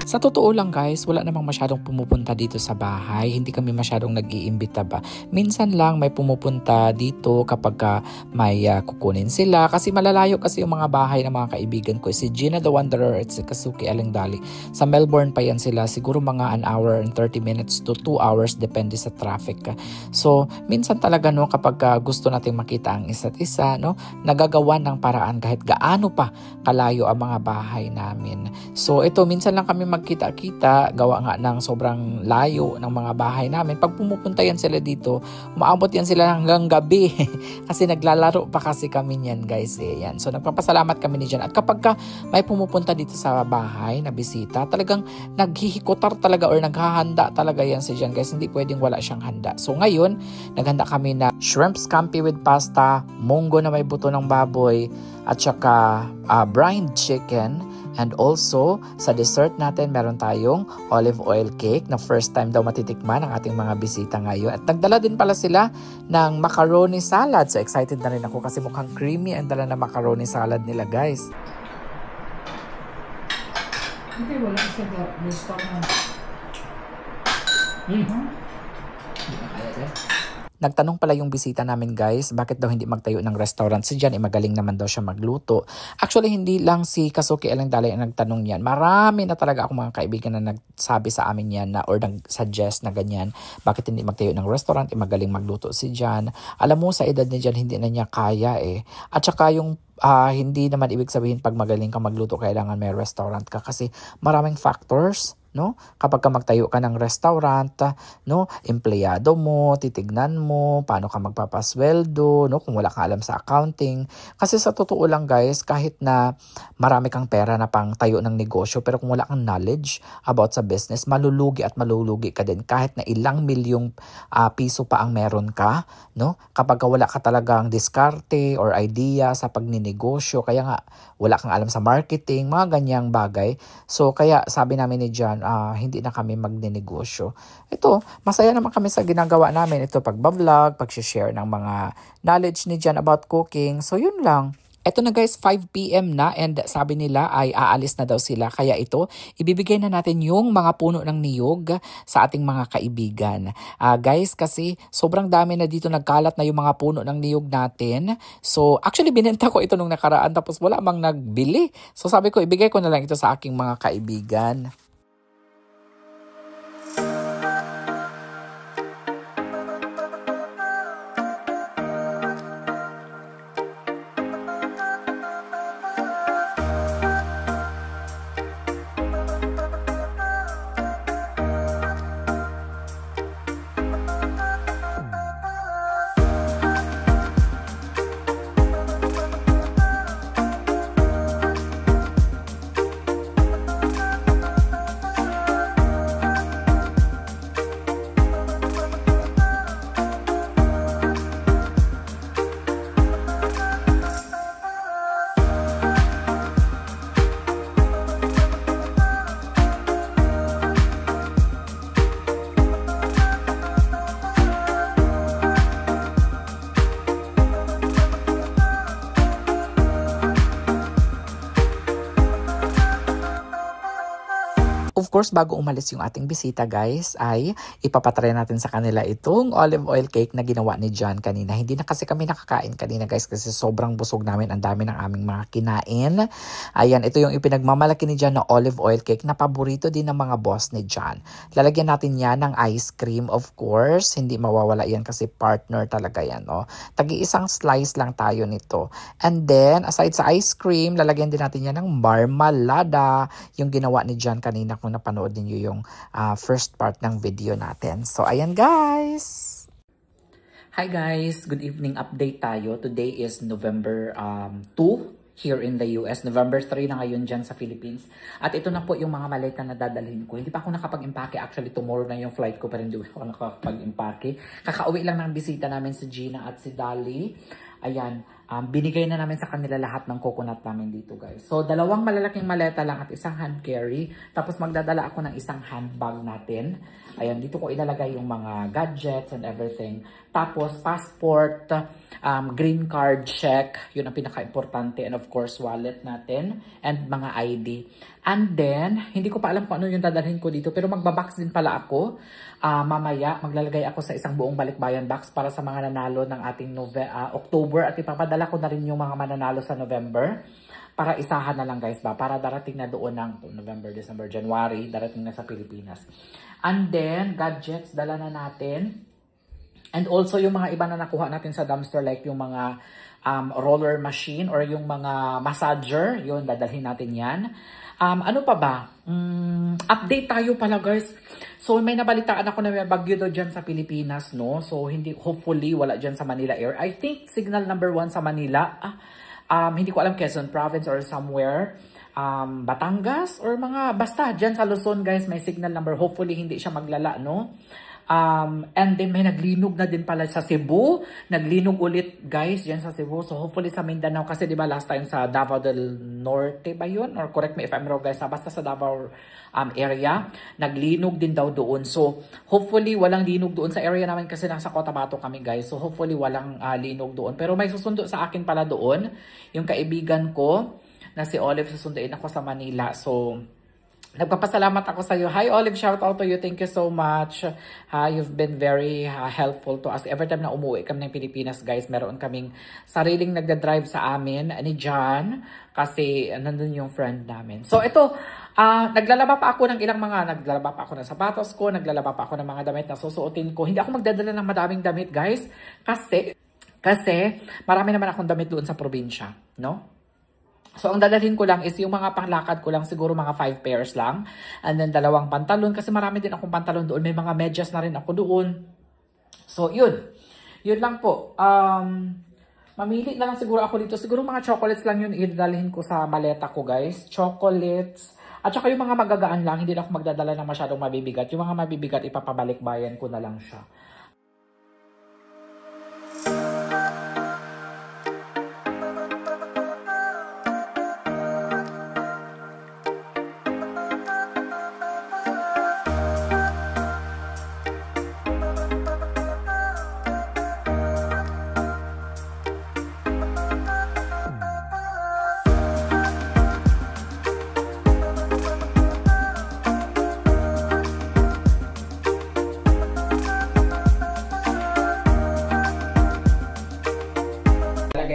Sa totoo lang, guys, wala namang masyadong pumupunta dito sa bahay. Hindi kami masyadong nag-iimbita ba. Minsan lang may pumupunta dito kapag may kukunin sila. Kasi malalayo kasi yung mga bahay ng mga kaibigan ko. Si Gina the Wanderer at si Kasuki Alingdali. Sa Melbourne pa yan sila. Siguro mga 1 hour and 30 minutes to 2 hours depende sa traffic. So, minsan talaga no, kapag gusto nating makita ang isa't isa, no, nagagawa ng paraan kahit gaano pa kalayo ang mga bahay namin. So, ito, minsan lang kami magkita-kita, gawa nga ng sobrang layo ng mga bahay namin. Pag pumupunta yan sila dito, umaabot yan sila hanggang gabi. Kasi naglalaro pa kasi kami niyan, guys. Yan. So, nagpapasalamat kami ni Jan. At kapag may pumupunta dito sa bahay na bisita, talagang naghihikotar talaga or naghahanda talaga yan si Jan, guys. Hindi pwedeng wala siyang handa. So, ngayon, naghanda kami na shrimp scampi with pasta, munggo na may buto ng baboy, at saka brined chicken, And also, sa dessert natin, meron tayong olive oil cake na first time daw matitikman ng ating mga bisita ngayon. At nagdala din pala sila ng macaroni salad. So excited na rin ako kasi mukhang creamy ang dala na macaroni salad nila, guys. Okay, wala siya ba? Restaurant. Nagtanong pala yung bisita namin, guys, bakit daw hindi magtayo ng restaurant si Jan, magaling naman daw siya magluto. Actually, hindi lang si Kasuki Alang Dalay ang nagtanong yan. Marami na talaga akong mga kaibigan na nagsabi sa amin yan na, or nag-suggest na ganyan, bakit hindi magtayo ng restaurant, magaling magluto si Jan. Alam mo, sa edad ni Jan, hindi na niya kaya eh. At saka yung hindi naman ibig sabihin pag magaling ka magluto, kailangan may restaurant ka kasi maraming factors. No? Kapag ka magtayo ka ng restaurant, no, empleyado mo, titignan mo, paano ka magpapasweldo, no, kung wala kang alam sa accounting. Kasi sa totoo lang, guys, kahit na marami kang pera na pang tayo ng negosyo, pero kung wala kang knowledge about sa business, malulugi at malulugi ka din kahit na ilang milyong piso pa ang meron ka, no? Kapag ka wala ka talagang diskarte or idea sa pagninegosyo, kaya nga wala kang alam sa marketing, mga ganyang bagay. So kaya sabi namin ni Jan, hindi na kami magnenegosyo. Ito, masaya naman kami sa ginagawa namin. Ito, pagbablog, pag-share ng mga knowledge ni Jan about cooking. So, yun lang. Ito na, guys, 5 PM na and sabi nila ay aalis na daw sila. Kaya ito, ibibigay na natin yung mga puno ng niyog sa ating mga kaibigan. Guys, kasi sobrang dami na dito nagkalat na yung mga puno ng niyog natin. So, actually, binenta ko ito nung nakaraan tapos wala mang nagbili. So, sabi ko, ibigay ko na lang ito sa aking mga kaibigan. Of course, bago umalis yung ating bisita, guys, ay ipapatry natin sa kanila itong olive oil cake na ginawa ni John kanina. Hindi na kasi kami nakakain kanina, guys, kasi sobrang busog namin. Ang dami ng aming mga kinain. Ayan, ito yung ipinagmamalaki ni John na olive oil cake na paborito din ng mga boss ni John. Lalagyan natin yan ng ice cream, of course. Hindi mawawala yan kasi partner talaga yan, no? Tagi-isang slice lang tayo nito. And then, aside sa ice cream, lalagyan din natin yan ng marmalada, yung ginawa ni John kanina kung napanood niyo yung first part ng video natin. So, ayan, guys! Hi guys! Good evening. Update tayo. Today is November 2 here in the US. November 3 na ngayon dyan sa Philippines. At ito na po yung mga maleta na dadalhin ko. Hindi pa ako nakapag-impake. Actually, tomorrow na yung flight ko pero hindi ako nakapag-impake. Kakauwi lang ng bisita namin si Gina at si Dali. Ayan, binigay na namin sa kanila lahat ng coconut namin dito, guys. So, dalawang malalaking maleta lang at isang hand carry. Tapos magdadala ako ng isang handbag natin. Ayan, dito ko ilalagay yung mga gadgets and everything. Tapos, passport, green card check, yun ang pinaka-importante. And of course, wallet natin and mga ID. And then, hindi ko pa alam kung ano yung dadalhin ko dito. Pero magbabox din pala ako. Mamaya, maglalagay ako sa isang buong balikbayan box para sa mga nanalo ng ating October. At ipapadala ko na rin yung mga mananalo sa November. Para isahan na lang, guys, ba? Para darating na doon ng November, December, January. Darating na sa Pilipinas. And then, gadgets, dala na natin. And also, yung mga iba na nakuha natin sa dumpster, like yung mga roller machine or yung mga massager, yun, dadalhin natin yan. Ano pa ba? Update tayo pala, guys. So, may nabalitaan ako na may bagyo daw dyan sa Pilipinas, no? So, hopefully, wala dyan sa Manila Air. I think, signal number 1 sa Manila. Hindi ko alam, Quezon Province or somewhere. Batangas or mga, basta, dyan sa Luzon, guys, may signal number. Hopefully, hindi siya maglala, no? And then may naglinog na din pala sa Cebu. Naglinog ulit guys dyan sa Cebu. So hopefully sa Mindanao kasi di ba last time sa Davao del Norte ba yun? Or correct me if I'm wrong guys. Basta sa Davao area. Naglinog din daw doon. So hopefully walang linog doon sa area namin kasi nasa Cotabato kami guys. So hopefully walang linog doon. Pero may susundo sa akin pala doon. Yung kaibigan ko na si Olive, susunduin ako sa Manila. So nagpapasalamat ako sa iyo. Hi Olive, shout out to you. Thank you so much. You've been very helpful to us. Every time na umuwi kami ng Pilipinas, guys, meron kaming sariling nagda-drive sa amin ni John kasi nandun yung friend namin. So ito, naglalaba pa ako ng naglalaba pa ako ng sapatos ko, naglalaba pa ako ng mga damit na susuotin ko. Hindi ako magdadala ng madaming damit, guys, kasi marami naman akong damit doon sa probinsya, no? So, ang dadalhin ko lang is yung mga panglakad ko lang, siguro mga 5 pairs lang. And then, 2 pantalon, kasi marami din akong pantalon doon. May mga medyas na rin ako doon. So, yun. Yun lang po. Mamili na lang siguro ako dito. Siguro mga chocolates lang yun idadalhin ko sa maleta ko, guys. Chocolates. At saka yung mga magagaan lang, hindi na ako magdadala ng masyadong mabibigat. Yung mga mabibigat, ipapabalik-bayan ko na lang siya.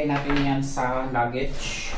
Natin yan sa luggage.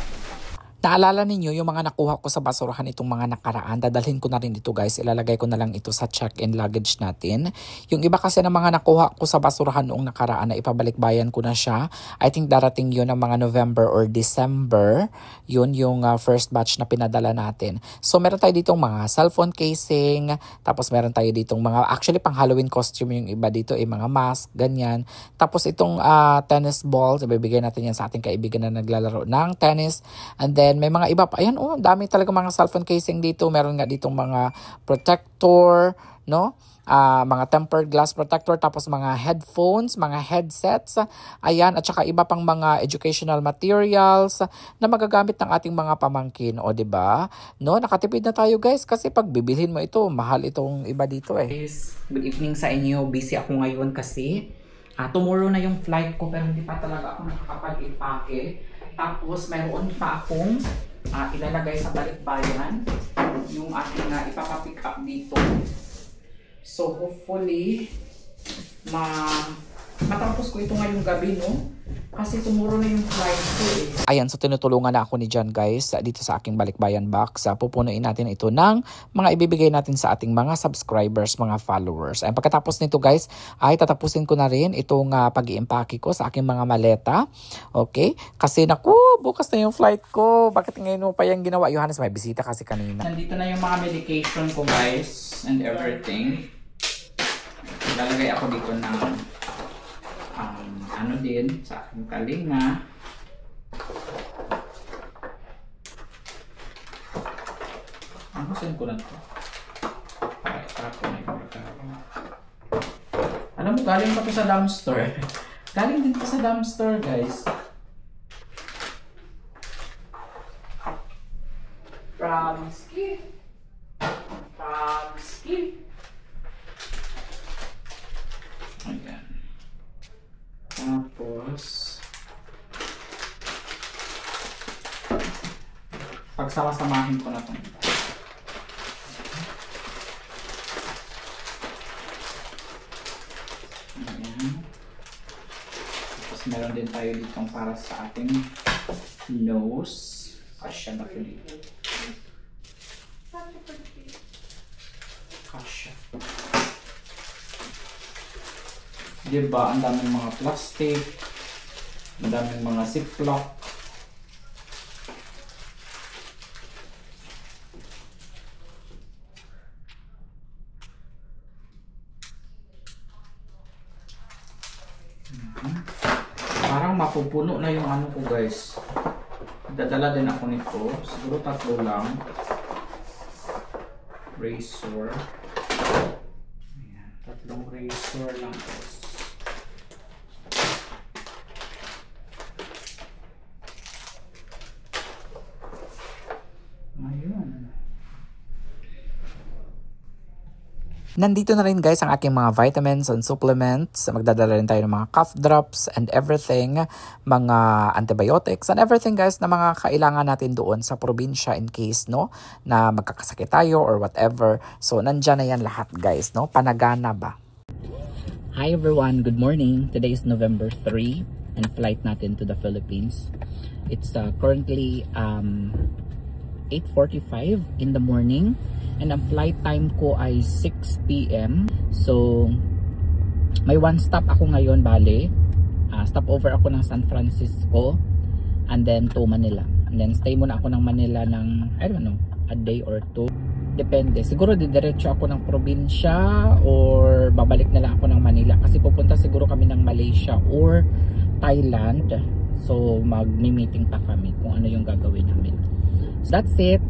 Naalala ninyo yung mga nakuha ko sa basurahan itong mga nakaraan. Dadalhin ko na rin dito guys. Ilalagay ko na lang ito sa check-in luggage natin. Yung iba kasi ng mga nakuha ko sa basurahan noong nakaraan na ipabalik-bayan ko na siya. I think darating yun ng mga November or December. Yun yung first batch na pinadala natin. So meron tayo ditong mga cellphone casing. Tapos meron tayo ditong mga, actually pang Halloween costume yung iba dito. Mga mask, ganyan. Tapos itong tennis balls. Ibibigay natin yan sa ating kaibigan na naglalaro ng tennis. And then may mga iba pa. Ayan, dami talaga mga cellphone casing dito. Meron nga ditong mga protector, no? Mga tempered glass protector, tapos mga headphones, mga headsets. Ayan, at saka iba pang mga educational materials na magagamit ng ating mga pamangkin. O, diba? No, nakatipid na tayo guys kasi pag bibilhin mo ito, mahal itong iba dito eh. Good evening sa inyo. Busy ako ngayon kasi tomorrow na yung flight ko pero hindi pa talaga ako nakakapag-impake. Tapos, mayroon pa akong ilalagay sa balikbayan yung aking ipapapick up dito. So, hopefully, matapos ko ito ngayong gabi, no? Kasi tomorrow na yung flight ko eh. Ayan, so tinutulungan na ako ni John guys dito sa aking balikbayan box. Pupunuin natin ito ng mga ibibigay natin sa ating mga subscribers, mga followers. Ayan, pagkatapos nito guys, ay tatapusin ko na rin itong pag-i-impake ko sa aking mga maleta. Okay? Kasi naku, bukas na yung flight ko. Bakit ngayon mo pa yung ginawa? Johannes, may bisita kasi kanina. Nandito na yung mga medication ko guys and everything. Lalagay ako dito ng ano din sa aking kalinga. Saan ko na ito? Para po na yung alam mo, galing pa ito sa dumpster. Galing din ito sa dumpster, guys. From Ski. Ayan. Tapos, pagsama-samahin ko na ito. Ayan. Tapos meron din tayo dito para sa ating nose. Kasya na ito dito. Kasya. Diba, ang daming mga plastic, ang daming mga ziplock. Parang mapupuno na yung ano ko guys. Dadala din ako nito. Siguro 3 lang. Razor. Ayan, 3 tatlong razor lang po. Ayun. Nandito na rin guys ang aking mga vitamins and supplements. Magdadala rin tayo ng mga cough drops and everything. Mga antibiotics and everything guys na mga kailangan natin doon sa probinsya in case no na magkakasakit tayo or whatever. So nandyan na yan lahat guys no. Panagana ba? Hi everyone, good morning. Today is November 3 and flight natin to the Philippines. It's currently 8:45 in the morning. And ang flight time ko ay 6 p.m. So, may one stop ako ngayon, bale. Stopover ako ng San Francisco. And then to Manila. And then stay muna ako ng Manila ng, I don't know, a day or two. Depende. Siguro didiretso ako ng probinsya or babalik na lang ako ng Manila. Kasi pupunta siguro kami ng Malaysia or Thailand. So, mag-meeting pa kami kung ano yung gagawin namin. So, that's it.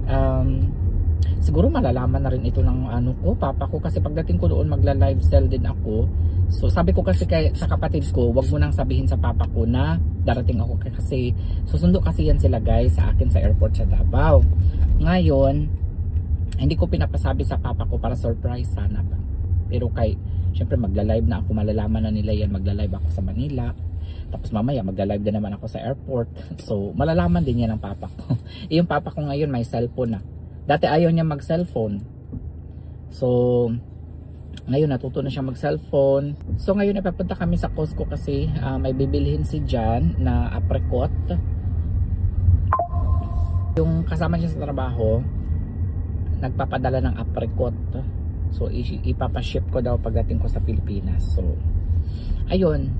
Siguro malalaman na rin ito ng papa ko kasi pagdating ko doon magla-live sell din ako. So sabi ko kasi sa kapatid ko, wag mo nang sabihin sa papa ko na darating ako kasi susundo kasi yan sila guys sa akin sa airport sa Davao. Ngayon, hindi ko pinapasabi sa papa ko para surprise sana ba. Pero syempre magla-live na ako, malalaman na nila yan, magla-live ako sa Manila. Tapos mamaya magla-live din naman ako sa airport. So malalaman din yan ng papa ko. Yung papa ko ngayon may cellphone na. Dati ayaw niya mag-cellphone. So, ngayon natuto na siya mag-cellphone. So, ngayon napapunta kami sa Costco kasi may bibilhin si Jan na apricot. Yung kasama niya sa trabaho, nagpapadala ng apricot. So, ipapaship ko daw pagdating ko sa Pilipinas. So, ayun.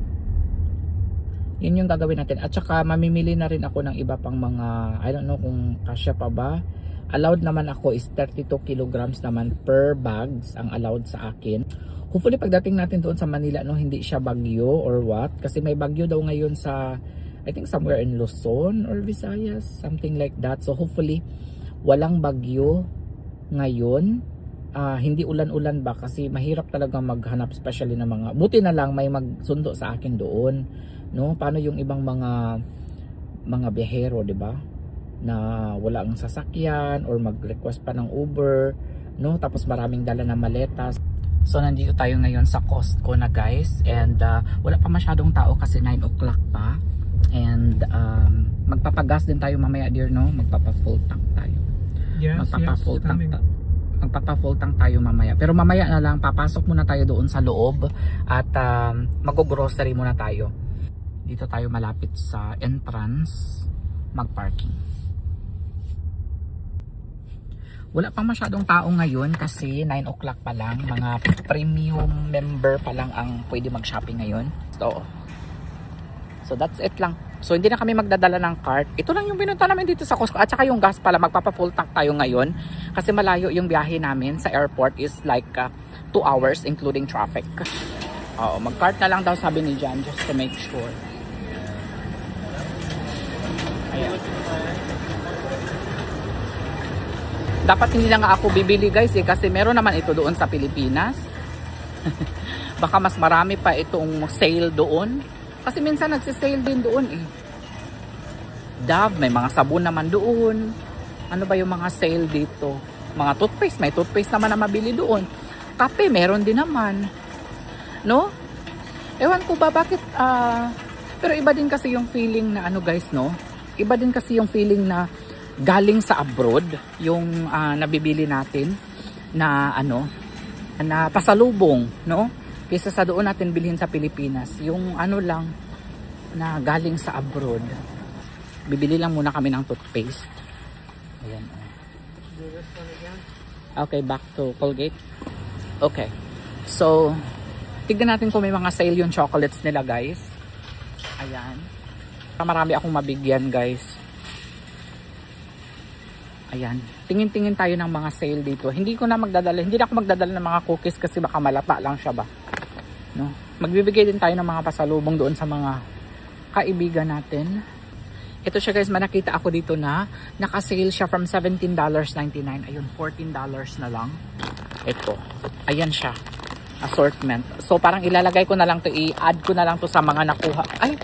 Yun yung gagawin natin. At saka, mamimili na rin ako ng iba pang mga, I don't know kung kasya pa ba. Allowed naman ako is 32 kilograms naman per bags ang allowed sa akin. Hopefully pagdating natin doon sa Manila no hindi siya bagyo or what kasi may bagyo daw ngayon sa I think somewhere in Luzon or Visayas, something like that. So hopefully walang bagyo ngayon. Hindi ulan-ulan ba kasi mahirap talaga maghanap especially ng mga buti na lang may magsundo sa akin doon no. Paano yung ibang mga biyahero, 'di ba? Na wala ang sasakyan or mag-request pa ng Uber no, tapos maraming dala na maletas. So nandito tayo ngayon sa Costco na guys and wala pa masyadong tao kasi 9 o'clock pa and magpapagas din tayo mamaya dear no, magpapa-full tank tayo. Yes, magpapa-full tank tayo mamaya, pero mamaya na lang papasok muna tayo doon sa loob at mag-grocery muna tayo. Dito tayo malapit sa entrance mag-parking. Wala pang masyadong tao ngayon kasi 9 o'clock pa lang. Mga premium member pa lang ang pwede mag-shopping ngayon. So that's it lang. So hindi na kami magdadala ng cart. Ito lang yung pinunta namin dito sa Costco. At saka yung gas pala, magpapa-full tank tayo ngayon. Kasi malayo yung biyahe namin sa airport is like 2 hours including traffic. Mag-cart na lang daw sabi ni Jan just to make sure. Ayan. Dapat hindi lang ako bibili guys kasi meron naman ito doon sa Pilipinas. Baka mas marami pa itong sale doon. Kasi minsan nagsisale din doon eh. Dove, may mga sabon naman doon. Ano ba yung mga sale dito? Mga toothpaste, may toothpaste naman na mabili doon. Kape, meron din naman. No? Ewan ko ba bakit pero iba din kasi yung feeling na guys no? Iba din kasi yung feeling na galing sa abroad yung nabibili natin na na pasalubong no kaysa sa doon natin bilhin sa Pilipinas yung lang na galing sa abroad. Bibili lang muna kami ng toothpaste. Ayan. Okay, back to Colgate. Okay, so tignan natin kung may mga sale yung chocolates nila guys. Ayan, marami akong mabigyan guys. Ayan, tingin-tingin tayo ng mga sale dito. Hindi na ako magdadala ng mga cookies kasi baka malata lang siya ba. No? Magbibigay din tayo ng mga pasalubong doon sa mga kaibigan natin. Ito siya guys, nakita ako dito na naka-sale siya from $17.99. Ayun, $14 na lang. Ito. Ayan siya. assortment. So parang ilalagay ko na lang to, i-add ko na lang to sa mga nakuha. Ay,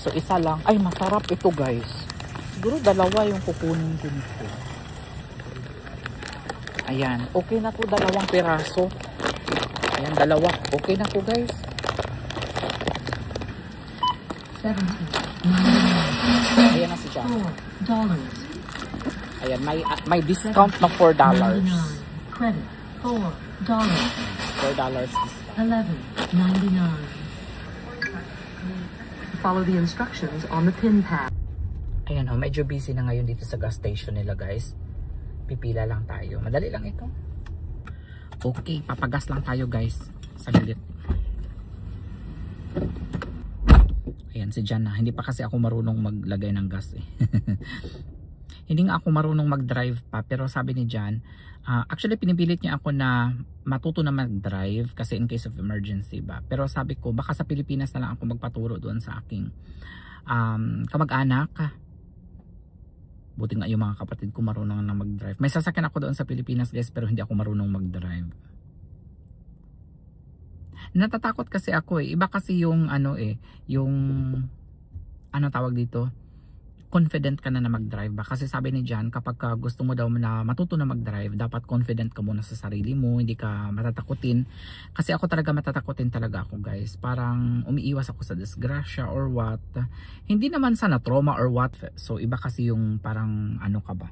so isa lang. Ay, masarap ito guys. Siguro dalawa yung kukunin ko nito. Ayan, okay na to, dalawang piraso. Ayan, dalawa. Okay na to guys. 70. Ayan na si John. $4. Ayan, may discount na $4. Credit $4. $4 discount. $11.99. Follow the instructions on the pin pad. Ayan oh, medyo busy na ngayon dito sa gas station nila guys. Pipila lang tayo. Madali lang ito. Okay, papagas lang tayo guys. Saglit. Ayan si Jan na. Hindi pa kasi ako marunong maglagay ng gas eh. Hindi nga ako marunong mag-drive pa. Pero sabi ni Jan, actually pinipilit niya ako na matuto na mag-drive kasi in case of emergency ba. Pero sabi ko baka sa Pilipinas na lang ako magpaturo doon sa aking kamag-anak. Buti nga yung mga kapatid ko marunong na mag-drive. May sasakyan ako doon sa Pilipinas guys pero hindi ako marunong mag-drive. Natatakot kasi ako eh. Iba kasi yung yung tawag dito, confident ka na mag-drive ba? Kasi sabi ni Jan, kapag gusto mo daw na matuto na mag-drive, dapat confident ka muna sa sarili mo, hindi ka matatakutin. Kasi ako talaga matatakutin talaga ako guys. Parang umiiwas ako sa disgrasya or what. Hindi naman sa na-trauma or what. So iba kasi yung parang ka ba?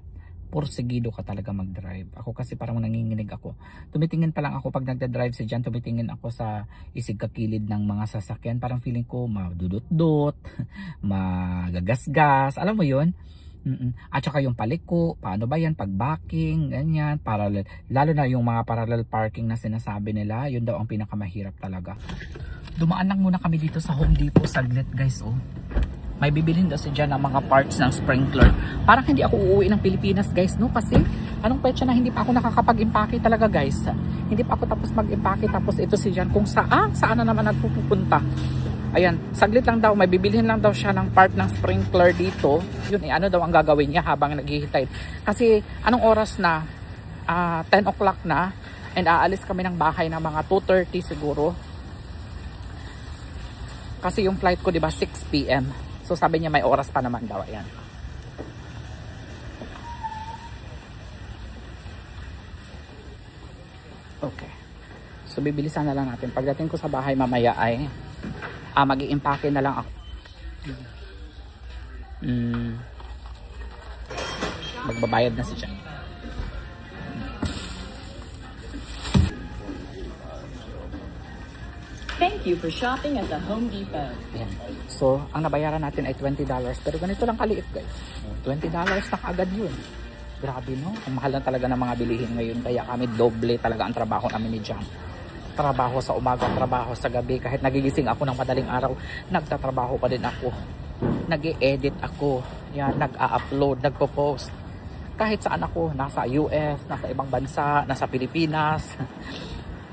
Porsigido ka talaga mag-drive. Ako kasi parang nanginginig ako. Tumitingin pa lang ako pag nagda-drive si Jan, tumitingin ako sa isig kakilid ng mga sasakyan. Parang feeling ko madudot-dot, magagasgas. Alam mo yun? At saka yung paliko, paano ba yan? Pag backing, ganyan, parallel. Lalo na yung mga parallel parking na sinasabi nila, yun daw ang pinakamahirap talaga. Dumaan lang muna kami dito sa Home Depot saglit guys oh. May bibilhin daw si Jan ng mga parts ng sprinkler. Parang hindi ako uuwi ng Pilipinas guys no, kasi anong petsa na hindi pa ako nakakapag-impake talaga guys. Hindi pa ako tapos mag-impake, tapos ito si Jan kung saan na naman nagpupunta. Ayan, saglit lang daw, may bibilhin lang daw siya ng part ng sprinkler dito. Yun ano daw ang gagawin niya habang naghihintay. Kasi anong oras na? 10 o'clock na, and aalis kami ng bahay ng mga 2:30 siguro. Kasi yung flight ko 'di ba 6 PM. So sabi niya may oras pa naman daw. Ayan. Okay. So bibilisan na lang natin. Pagdating ko sa bahay mamaya ay mag-i-impake na lang ako. Magbabayad na si Jan. Thank you for shopping at the Home Depot. Ayan. So, ang nabayaran natin ay $20. Pero ganito lang kaliit guys. $20 na kaagad yun. Grabe no? Ang mahal na talaga ng mga bilihin ngayon. Kaya kami doble talaga ang trabaho namin ni Jan. Trabaho sa umaga, trabaho sa gabi. Kahit nagigising ako ng madaling araw, nagtatrabaho pa din ako. Nag-i-edit ako. Yan, nag-a-upload, nagpo-post. Kahit saan ako, nasa US, nasa ibang bansa, nasa Pilipinas.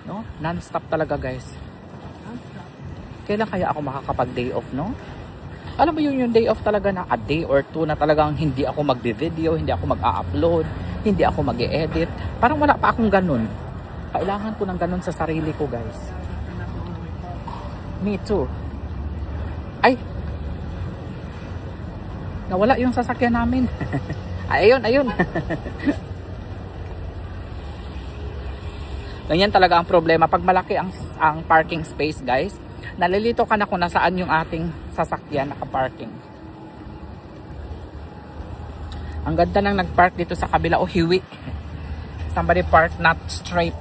No? Non-stop talaga guys. Kailan kaya ako makakapag-day off, no? Alam mo yung day off talaga na a day or two na talagang hindi ako magbe-video, hindi ako mag-a-upload, hindi ako mag-e-edit. Parang wala pa akong ganun. Kailangan ko ng ganun sa sarili ko, guys. Me too. Ay! Nawala yung sasakyan namin. Ayun, ayun. Ganyan talaga ang problema. Pag malaki ang parking space, guys, nalilito ka na kung nasaan yung ating sasakyan nakaparking. Ang ganda nang nagpark dito sa kabila. O hiwi. Somebody parked not straight.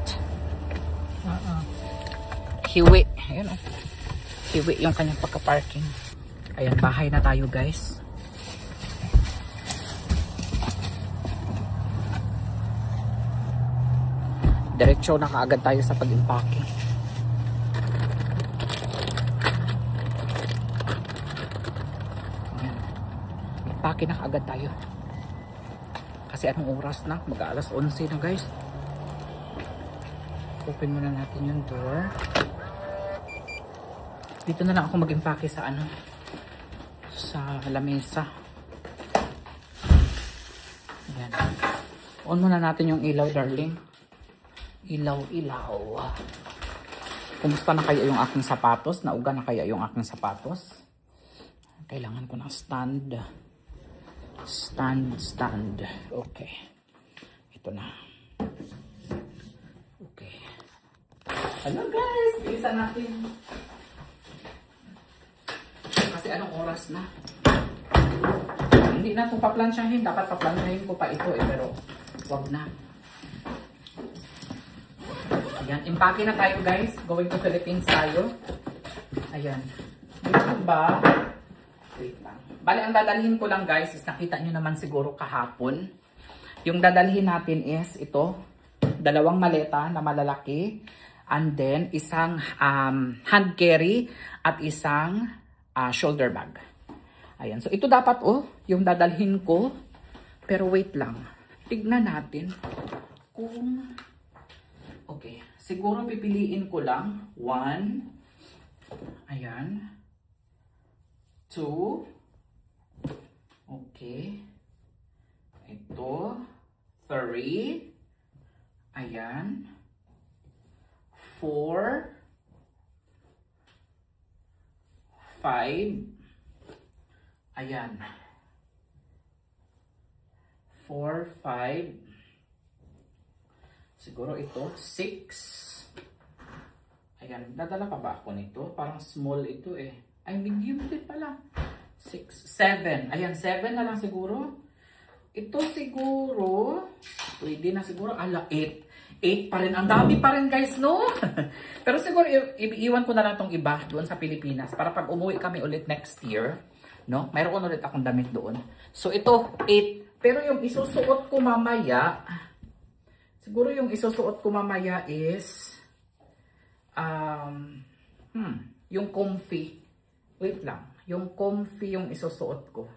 Hiwi. Ayun o. Hiwi yung kanyang pagka-parking. Ayan, bahay na tayo guys. Diretso na kaagad tayo sa pag-impake. Impake na kaagad tayo. Kasi anong oras na? Mag-aalas 11 na guys. Open muna natin yung door. Dito na lang ako mag-impake sa sa lamesa. Ayan. On muna natin yung ilaw, darling. Ilaw. Kumusta na kaya yung aking sapatos? Nauga na kaya yung aking sapatos? Kailangan ko ng stand. Stand. Okay. Ito na. Okay. Hello guys! Bilisan natin. Kasi anong oras na? Hindi na ito paplansyahin. Dapat paplansyahin ko pa ito pero wag na. Ayan. Impake na tayo guys. Going to Philippines tayo. Ayan. Dito ba? Wait lang. Bale, ang dadalhin ko lang guys is nakita nyo naman siguro kahapon. Yung dadalhin natin is ito. 2 maleta na malalaki. And then, isang hand carry at isang shoulder bag. Ayan. So, ito dapat yung dadalhin ko. Pero wait lang. Tignan natin kung... Okay. Siguro pipiliin ko lang. 1. Ayan. 2. Okay. Ito. 3. Ayan. 4. 5. Ayan. 4, 5. Siguro ito. 6. Ayan. Dadala pa ba ako nito? Parang small ito eh. Ay, medium din pala. 6, 7. Ayan, 7 na lang siguro. Ito siguro. Pwede na siguro. 8. 8 pa rin. Ang dami pa rin guys, no? Pero siguro iiwan ko na lang tong iba doon sa Pilipinas para pag umuwi kami ulit next year, no? Mayroon ulit akong damit doon. So ito 8. Pero yung isusuot ko mamaya, siguro yung isusuot ko mamaya is yung comfy. Wait lang. Yung comfy yung isusuot ko.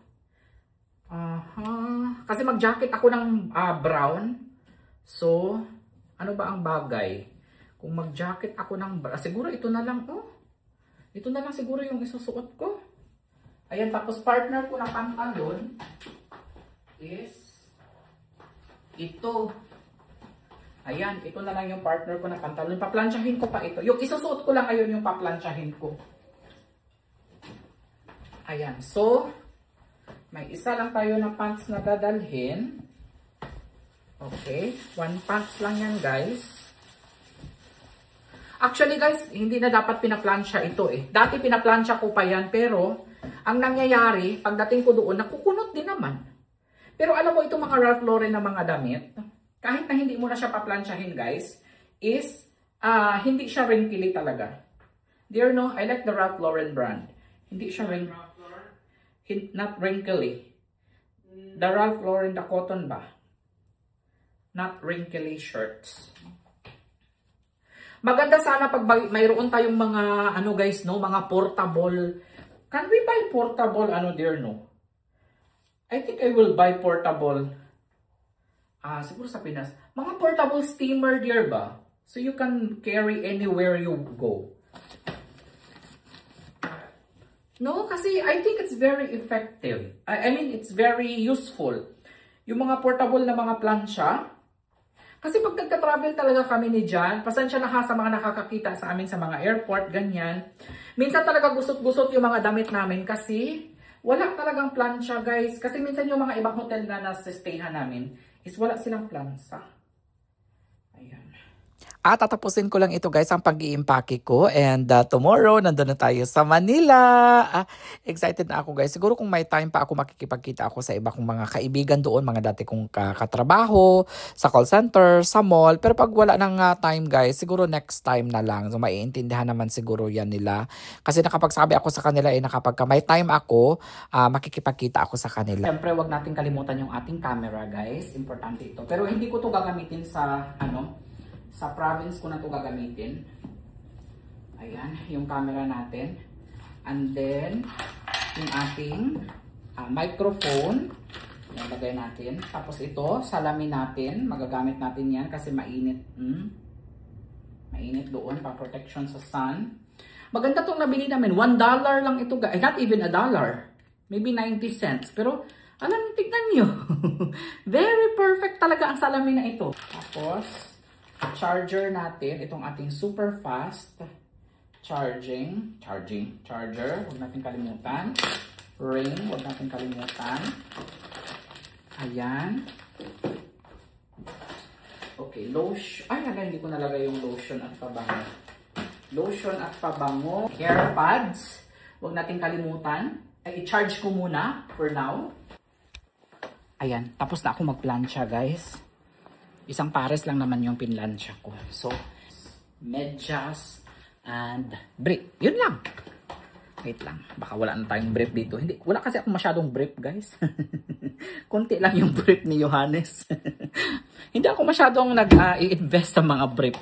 Kasi mag-jacket ako ng brown. So ano ba ang bagay? Kung mag-jacket ako ng siguro ito na lang Ito na lang siguro yung isusuot ko. Ayan, tapos partner ko na pantalon is ito. Ayan, ito na lang yung partner ko na pantalon. Paplansyahin ko pa ito. Yung isusuot ko lang ayun yung paplansyahin ko. Ayan, so may isa lang tayo na pants na dadalhin. Okay, 1 pants lang yan guys. Actually guys, hindi na dapat pinaplansya ito eh. Dati pinaplansya ko pa yan pero ang nangyayari, pagdating ko doon, nakukunot din naman. Pero alam mo itong mga Ralph Lauren na mga damit, kahit na hindi mo na siya paplansyahin guys, is hindi siya wrinkly talaga. Dear no, I like the Ralph Lauren brand. Hindi siya wrinkly. Not wrinkly. The Ralph Lauren, the cotton ba? Not wrinkly shirts. Maganda sana pag mayroon tayong mga ano guys no, mga portable. Can we buy portable ano dear no? I think I will buy portable. Siguro sa Pinas. Mga portable steamer dear ba? So you can carry anywhere you go. No, kasi I think it's very effective. I mean, it's very useful. Yung mga portable na mga plansya. Kasi pag nagka-travel talaga kami ni Jan, pasensya na ha sa mga nakakakita sa amin sa mga airport, ganyan. Minsan talaga gusot-gusot yung mga damit namin kasi wala talagang plansya guys. Kasi minsan yung mga ibang hotel na nasa-stayhan namin is wala silang plansa. Ayan. At tatapusin ko lang ito guys ang pag-iimpake ko and tomorrow nandun na tayo sa Manila. Excited na ako guys. Siguro kung may time pa ako makikipagkita ako sa iba kong mga kaibigan doon, mga dati kong katrabaho, sa call center, sa mall. Pero pag wala nang time guys, siguro next time na lang. So maiintindihan naman siguro yan nila. Kasi nakapagsabi ako sa kanila na kapag may time ako, makikipagkita ako sa kanila. Siyempre wag natin kalimutan yung ating camera guys. Importante ito. Pero hindi ko to gagamitin sa sa province ko na to gagamitin. Ayan, yung camera natin. And then, yung ating microphone. Nalagay natin. Tapos ito, salamin natin. Magagamit natin yan kasi mainit. Mainit doon, pa protection sa sun. Maganda tong nabili namin. $1 lang ito. Not even $1. Maybe 90 cents. Pero, alam niyo, tignan nyo. Very perfect talaga ang salamin na ito. Tapos, charger natin, itong ating super fast. charger, huwag natin kalimutan. Ring, huwag natin kalimutan. Ayan. Okay, lotion. Ay, hindi ko nalagay yung lotion at pabango. Lotion at pabango. Hair pads, huwag natin kalimutan. Ay, i-charge ko muna for now. Ayan, tapos na ako magplancha, guys. Isang pares lang naman yung pinlansya ko. So, medyas and brief. Yun lang. Wait lang. Baka wala na tayong brief dito. Hindi, wala kasi ako masyadong brief, guys. Konti lang yung brief ni Johannes. Hindi ako masyadong nag-i-invest sa mga brief.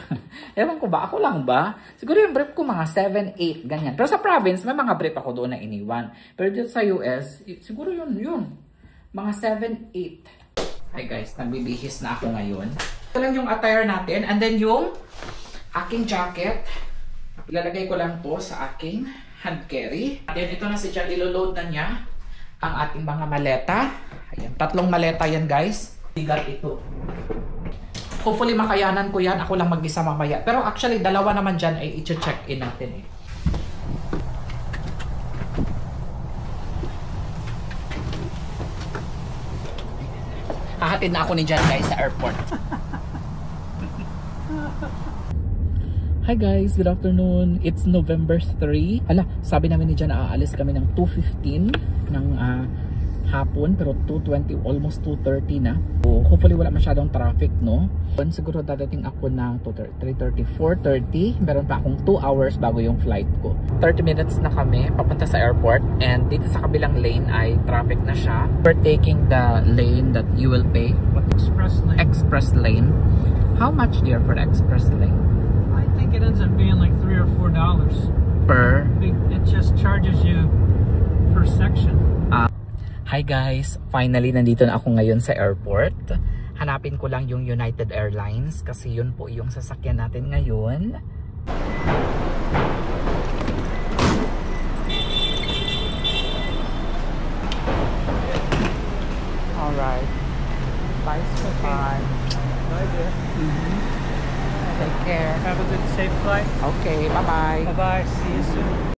Ewan ko ba? Ako lang ba? Siguro yung brief ko mga 7, 8, ganyan. Pero sa province, may mga brief ako doon na iniwan. Pero dito sa US, siguro yun. Mga 7, 8. Hi guys, nagbibihis na ako ngayon. Ito lang yung attire natin. And then yung aking jacket. Ilalagay ko lang to sa aking hand carry. Then ito na si Jan, iloload na niya ang ating mga maleta. Ayan, 3 maleta yan guys. Bigat ito. Hopefully makayanan ko yan. Ako lang mag-isa mamaya. Pero actually, 2 naman dyan ay i-check-in natin eh. Hahatid na ako ni Jan guys sa airport. Hi guys, good afternoon. It's November 3. Hala, sabi namin ni Jan aalis kami ng 2:15 ng hapon, pero 2:20, almost 2:30 na. So, hopefully wala masyadong traffic, no? Siguro dadating ako ng 3:30, 4:30. Meron pa akong 2 hours bago yung flight ko. 30 minutes na kami papunta sa airport, and dito sa kabilang lane ay traffic na siya. We're taking the lane that you will pay. Express lane. Express lane. How much dear for the express lane? I think it ends up being like $3 or $4 Per? It just charges you per section. Hi guys! Finally, nandito na ako ngayon sa airport. Hanapin ko lang yung United Airlines kasi yun po yung sasakyan natin ngayon. Alright. Bye, Stefan. Bye, dear. Take care. Have a good, safe flight. Okay, bye-bye. Bye-bye. See you soon.